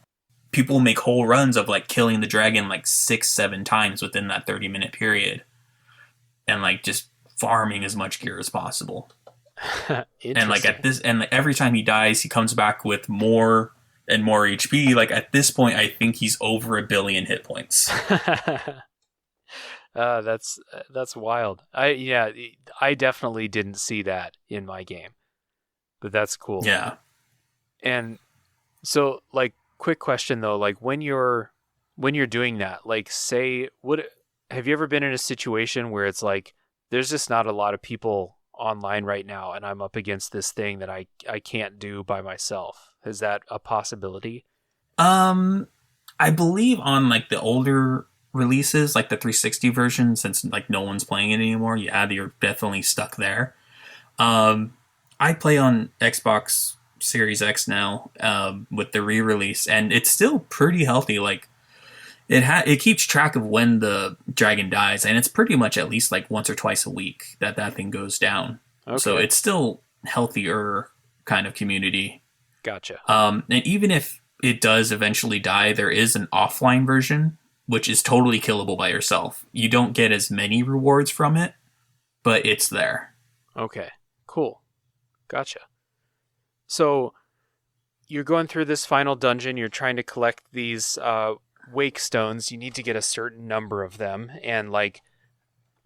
people make whole runs of like killing the dragon like 6-7 times within that 30-minute period. And like just farming as much gear as possible. And like at this, and like every time he dies, he comes back with more and more HP. Like at this point, I think he's over 1 billion hit points. That's wild. I definitely didn't see that in my game, but that's cool. Yeah. And so, like, quick question though, like when you're doing that, like, say, have you ever been in a situation where it's like there's just not a lot of people online right now, and I'm up against this thing that I can't do by myself? Is that a possibility? I believe on like the older releases, like the 360 version, since like no one's playing it anymore, yeah, you're definitely stuck there. I I play on Xbox Series X now with the re-release, and it's still pretty healthy. Like it keeps track of when the dragon dies, and it's pretty much at least like once or twice a week that thing goes down. Okay. So it's still healthier kind of community. Gotcha. And even if it does eventually die, there is an offline version which is totally killable by yourself. You don't get as many rewards from it, but it's there. Okay, cool. Gotcha. So you're going through this final dungeon. You're trying to collect these wake stones. You need to get a certain number of them. And like,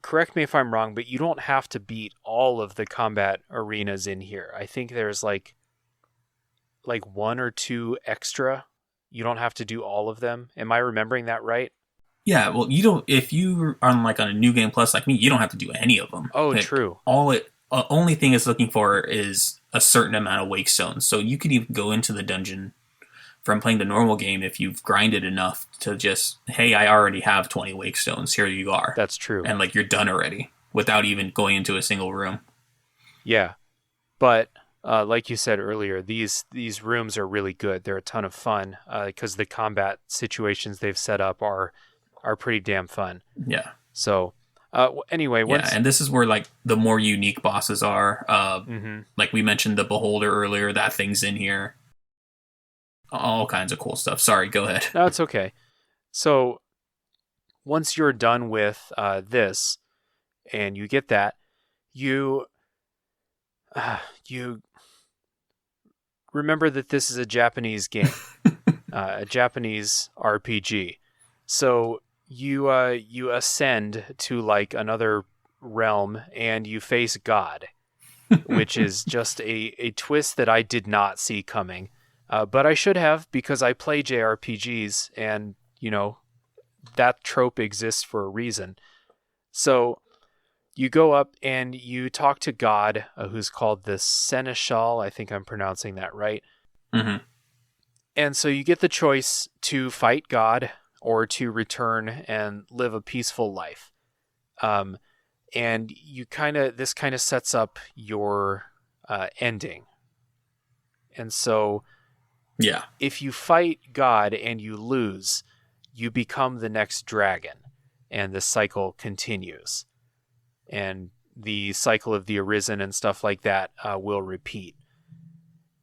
correct me if I'm wrong, but you don't have to beat all of the combat arenas in here. I think there's like one or two extra. You don't have to do all of them. Am I remembering that right? Yeah, well, you don't. If you are on a New Game Plus like me, you don't have to do any of them. Oh, true. Only thing it's looking for is a certain amount of wake stones. So you could even go into the dungeon from playing the normal game if you've grinded enough to just, hey, I already have 20 wake stones. Here you are. That's true. And like you're done already without even going into a single room. Yeah, but like you said earlier, these rooms are really good. They're a ton of fun because the combat situations they've set up are pretty damn fun. Yeah. So anyway, and this is where like the more unique bosses are. Like we mentioned the Beholder earlier, that thing's in here. All kinds of cool stuff. Sorry, go ahead. No, it's okay. So once you're done with this and you get that, you remember that this is a Japanese game, a Japanese RPG. So you ascend to like another realm and you face God, which is just a twist that I did not see coming. But I should have, because I play JRPGs and, that trope exists for a reason. So you go up and you talk to God, who's called the Seneschal. I think I'm pronouncing that right. Mm-hmm. And so you get the choice to fight God or to return and live a peaceful life. And this kind of sets up your ending. And so yeah, if you fight God and you lose, you become the next dragon, and the cycle continues. And the cycle of the Arisen and stuff like that will repeat.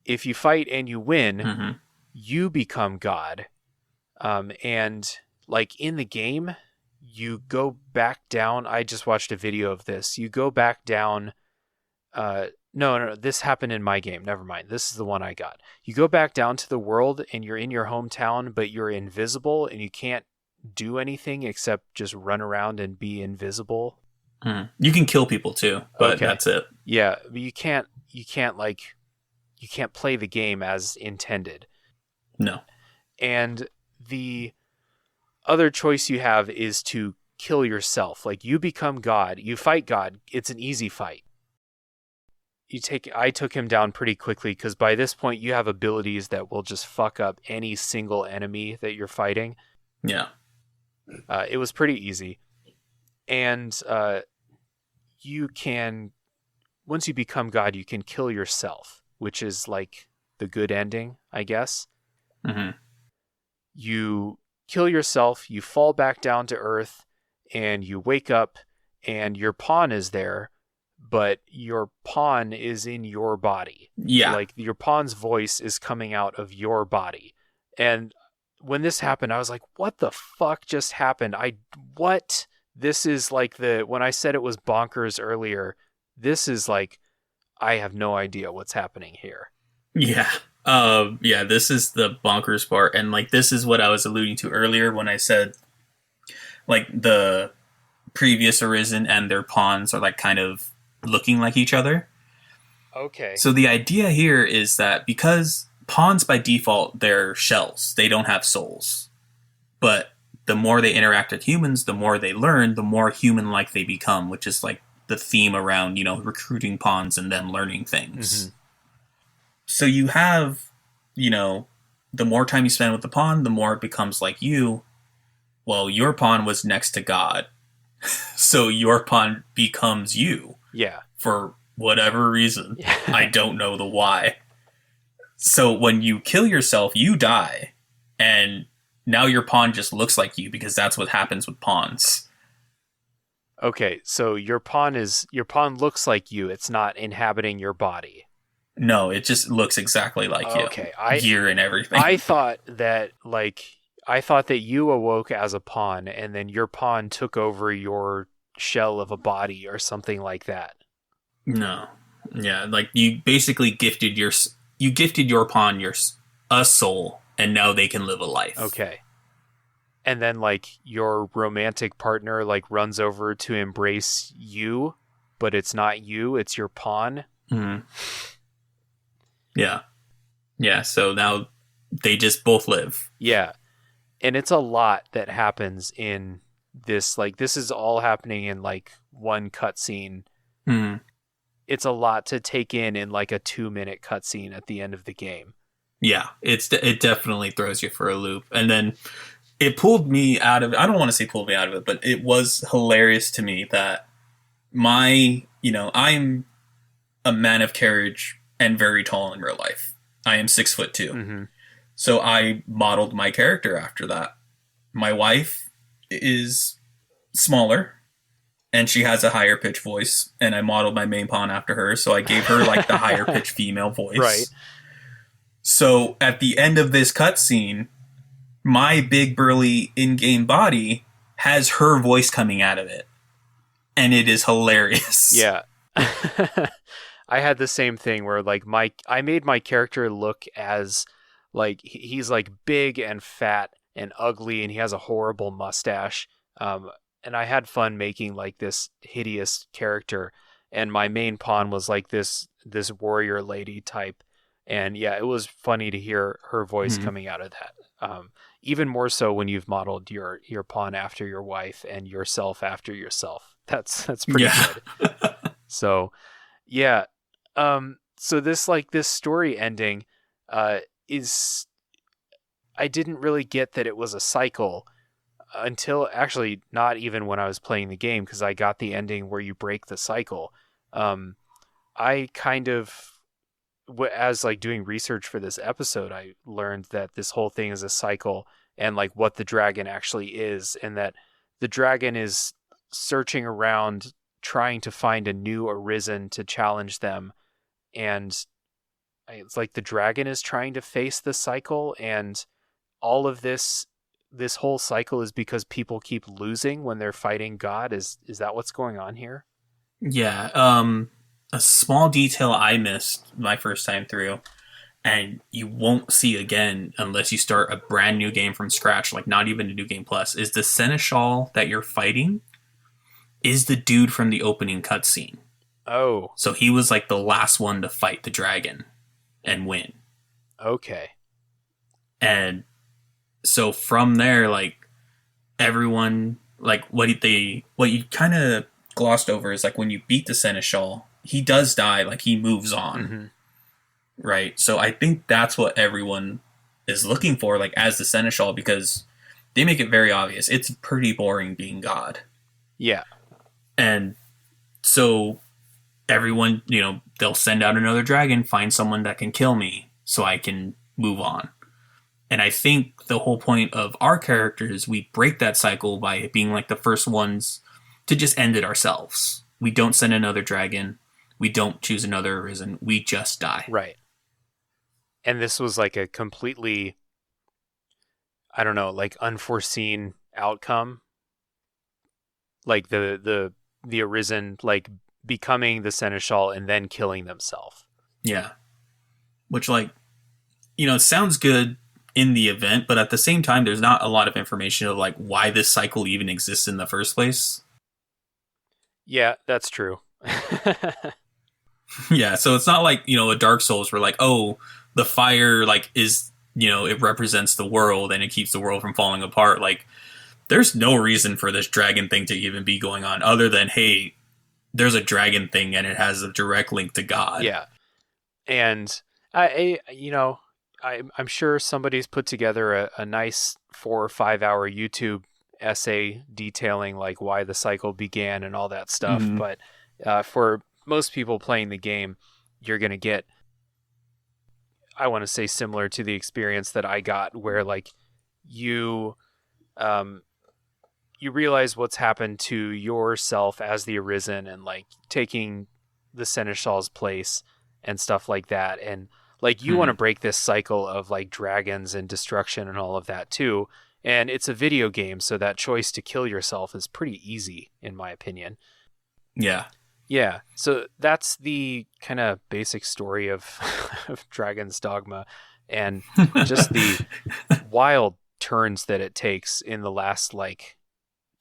If you fight and you win, you become God. And like in the game, you go back down. I just watched a video of this. You go back down. No, this happened in my game. Never mind. This is the one I got. You go back down to the world and you're in your hometown, but you're invisible and you can't do anything except just run around and be invisible. You can kill people too, but that's it. Yeah, but you can't play the game as intended. No. And the other choice you have is to kill yourself. Like you become God, you fight God. It's an easy fight. I took him down pretty quickly because by this point you have abilities that will just fuck up any single enemy that you're fighting. Yeah. It was pretty easy. And you can, once you become God, you can kill yourself, which is like the good ending, I guess. Mm-hmm. You kill yourself, you fall back down to earth, and you wake up, and your pawn is there, but your pawn is in your body. Yeah. Like your pawn's voice is coming out of your body. And when this happened, I was like, what the fuck just happened? This is like when I said it was bonkers earlier, this is like, I have no idea what's happening here. Yeah. This is the bonkers part. And like, this is what I was alluding to earlier when I said like the previous Arisen and their pawns are like kind of looking like each other. Okay. So the idea here is that because pawns by default, they're shells. They don't have souls. But the more they interact with humans, the more they learn, the more human-like they become, which is like the theme around, recruiting pawns and then learning things. Mm-hmm. So you have, the more time you spend with the pawn, the more it becomes like you. Well, your pawn was next to God. So your pawn becomes you. Yeah. For whatever reason. Yeah. I don't know the why. So when you kill yourself, you die, and now your pawn just looks like you because that's what happens with pawns. Okay, so your pawn looks like you. It's not inhabiting your body. No, it just looks exactly like you. Okay, Gear and everything. I thought that you awoke as a pawn and then your pawn took over your shell of a body or something like that. No. Yeah, like you basically gifted your pawn a soul, and now they can live a life. Okay. And then like your romantic partner like runs over to embrace you, but it's not you, it's your pawn. Mm-hmm. Yeah. Yeah, so now they just both live. Yeah. And it's a lot that happens in this. Like, this is all happening in like one cutscene. Mm-hmm. It's a lot to take in like a 2-minute cutscene at the end of the game. Yeah, it definitely throws you for a loop. And then it pulled me out of it. I don't want to say pulled me out of it, but it was hilarious to me that I'm a man of carriage and very tall in real life. I am 6'2". Mm-hmm. So I modeled my character after that. My wife is smaller and she has a higher pitch voice, and I modeled my main pawn after her. So I gave her like the higher pitch female voice. Right. So at the end of this cutscene, my big burly in-game body has her voice coming out of it. And it is hilarious. Yeah. I had the same thing where like I made my character look as like he's like big and fat and ugly and he has a horrible mustache. And I had fun making like this hideous character, and my main pawn was like this warrior lady type. And yeah, it was funny to hear her voice coming out of that. Even more so when you've modeled your pawn after your wife and yourself after yourself. That's pretty good. So yeah. So this story ending is, I didn't really get that it was a cycle until actually not even when I was playing the game, because I got the ending where you break the cycle. I kind of, as like doing research for this episode, I learned that this whole thing is a cycle, and like what the dragon actually is, and that the dragon is searching around trying to find a new arisen to challenge them. And it's like the dragon is trying to face the cycle, and all of this whole cycle is because people keep losing when they're fighting God. Is that what's going on here? Yeah. A small detail I missed my first time through, and you won't see again unless you start a brand new game from scratch, like not even a new game plus, is the seneschal that you're fighting is the dude from the opening cutscene. Oh. So he was like the last one to fight the dragon and win. Okay. And so from there, like everyone, like what you kind of glossed over is like when you beat the seneschal, he does die, like he moves on. Mm-hmm. Right. So I think that's what everyone is looking for, like as the seneschal, because they make it very obvious. It's pretty boring being God. Yeah. And so everyone, they'll send out another dragon, find someone that can kill me so I can move on. And I think the whole point of our characters, we break that cycle by being like the first ones to just end it ourselves. We don't send another dragon. We don't choose another arisen. We just die. Right. And this was like a completely, I don't know, like unforeseen outcome. Like the arisen, like becoming the seneschal and then killing themselves. Yeah. Which, like, sounds good in the event, but at the same time, there's not a lot of information of like why this cycle even exists in the first place. Yeah, that's true. Yeah, so it's not like, a Dark Souls where like, oh, the fire like is, it represents the world and it keeps the world from falling apart. Like, there's no reason for this dragon thing to even be going on other than, hey, there's a dragon thing and it has a direct link to God. Yeah. And I'm sure somebody's put together a nice 4 or 5 hour YouTube essay detailing like why the cycle began and all that stuff. Mm-hmm. But for most people playing the game, you're going to get, I want to say, similar to the experience that I got, where like you you realize what's happened to yourself as the Arisen, and like taking the Seneschal's place and stuff like that. And like you want to break this cycle of like dragons and destruction and all of that too. And it's a video game, so that choice to kill yourself is pretty easy, in my opinion. Yeah. Yeah, so that's the kind of basic story of, of Dragon's Dogma, and just the wild turns that it takes in the last like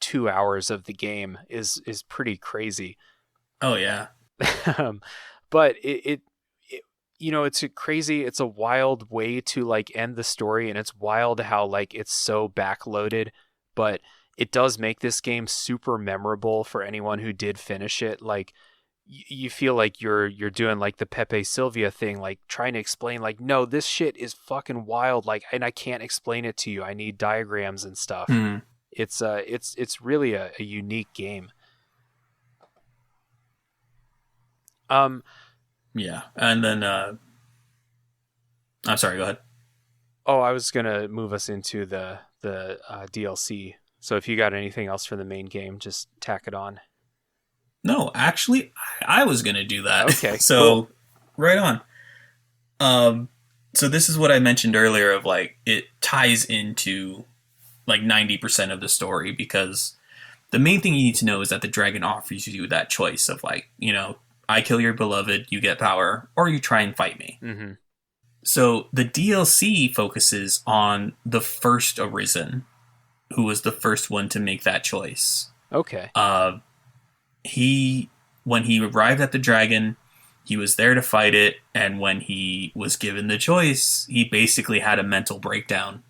2 hours of the game is pretty crazy. Oh yeah. But it you know, it's a wild way to like end the story, and it's wild how like it's so backloaded, but it does make this game super memorable for anyone who did finish it. Like you feel like you're doing like the Pepe Sylvia thing, like trying to explain like, no, this shit is fucking wild. Like, and I can't explain it to you. I need diagrams and stuff. It's really a unique game. Yeah. And then, I'm sorry, go ahead. Oh, I was going to move us into the DLC. So if you got anything else for the main game, just tack it on. No, actually, I was going to do that. Okay. So, cool. Right on. So this is what I mentioned earlier of like, it ties into like 90% of the story, because the main thing you need to know is that the dragon offers you that choice of like, you know, I kill your beloved, you get power, or you try and fight me. Mm-hmm. So the DLC focuses on the first Arisen, who was the first one to make that choice. Okay. When he arrived at the dragon, he was there to fight it, and when he was given the choice, he basically had a mental breakdown.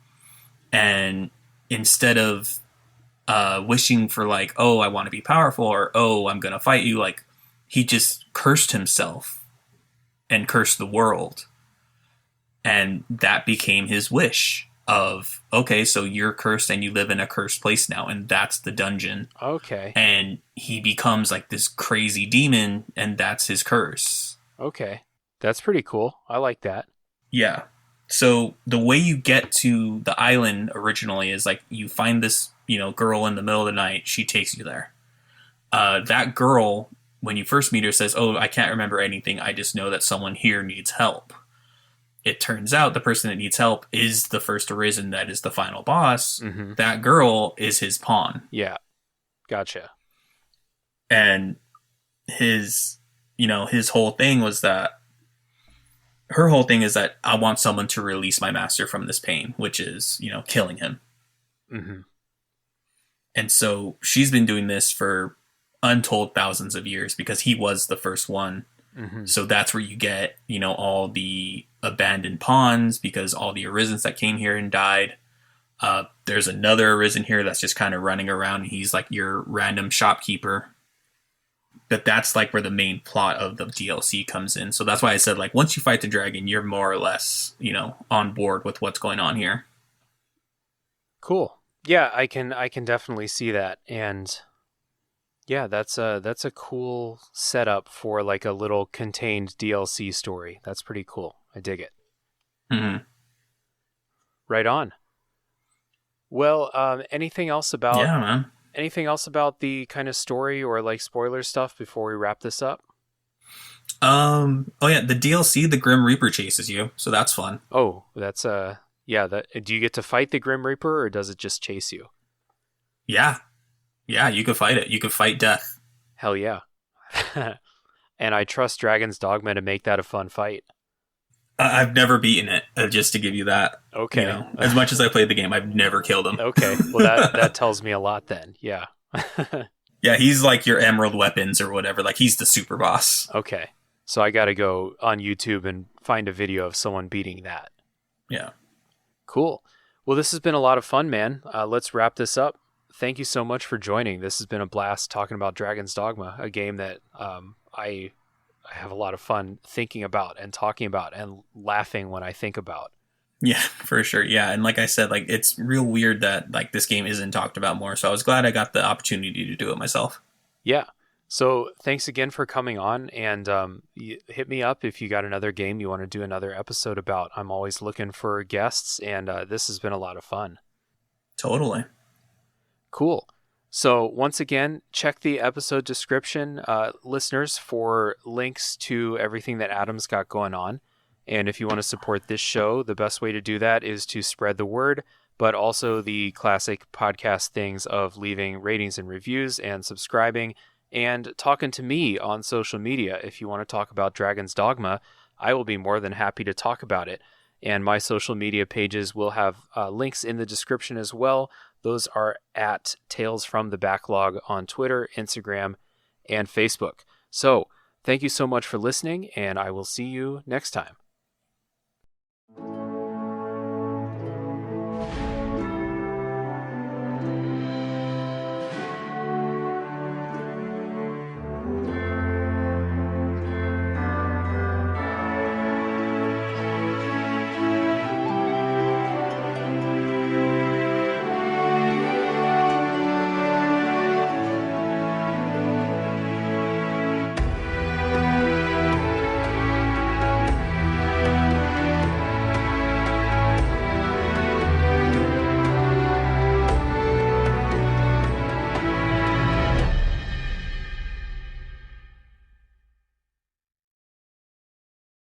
And instead of wishing for like, oh, I want to be powerful, or oh, I'm going to fight you, like, he just cursed himself and cursed the world. And that became his wish of, okay, so you're cursed and you live in a cursed place now, and that's the dungeon. Okay. And he becomes like this crazy demon, and that's his curse. Okay. That's pretty cool. I like that. Yeah. So the way you get to the island originally is like you find this, you know, girl in the middle of the night. She takes you there. That girl, when you first meet her, says, oh, I can't remember anything. I just know that someone here needs help. It turns out the person that needs help is the first Arisen that is the final boss. Mm-hmm. That girl is his pawn. Yeah. Gotcha. And his whole thing was that her whole thing is that I want someone to release my master from this pain, which is, you know, killing him. Mm-hmm. And so she's been doing this for untold thousands of years because he was the first one. Mm-hmm. So that's where you get, you know, all the abandoned pawns, because all the Arisens that came here and died. There's another Arisen here that's just kind of running around, and he's like your random shopkeeper. But that's like where the main plot of the DLC comes in. So that's why I said, like, once you fight the dragon, you're more or less, you know, on board with what's going on here. Cool. Yeah, I can definitely see that. And yeah, that's a cool setup for like a little contained DLC story. That's pretty cool. I dig it. Mm-hmm. Right on. Well, anything else about the kind of story or like spoiler stuff before we wrap this up? Oh yeah, the DLC, the Grim Reaper chases you, so that's fun. Oh, that's yeah. Do you get to fight the Grim Reaper, or does it just chase you? Yeah, you could fight it. You could fight death. Hell yeah. And I trust Dragon's Dogma to make that a fun fight. I've never beaten it, just to give you that. Okay. You know, as much as I played the game, I've never killed him. Okay. Well, that tells me a lot then. Yeah. Yeah, he's like your Emerald Weapons or whatever. Like, he's the super boss. Okay. So I got to go on YouTube and find a video of someone beating that. Yeah. Cool. Well, this has been a lot of fun, man. Let's wrap this up. Thank you so much for joining. This has been a blast talking about Dragon's Dogma, a game that I have a lot of fun thinking about and talking about and laughing when I think about. Yeah, for sure. Yeah, and like I said, like, it's real weird that like this game isn't talked about more. So I was glad I got the opportunity to do it myself. Yeah. So thanks again for coming on, and hit me up if you got another game you want to do another episode about. I'm always looking for guests, and this has been a lot of fun. Totally. Cool. So once again, check the episode description, listeners, for links to everything that Adam's got going on. And if you want to support this show, the best way to do that is to spread the word, but also the classic podcast things of leaving ratings and reviews and subscribing and talking to me on social media. If you want to talk about Dragon's Dogma, I will be more than happy to talk about it. And my social media pages will have links in the description as well. Those are at Tales from the Backlog on Twitter, Instagram, and Facebook. So thank you so much for listening, and I will see you next time.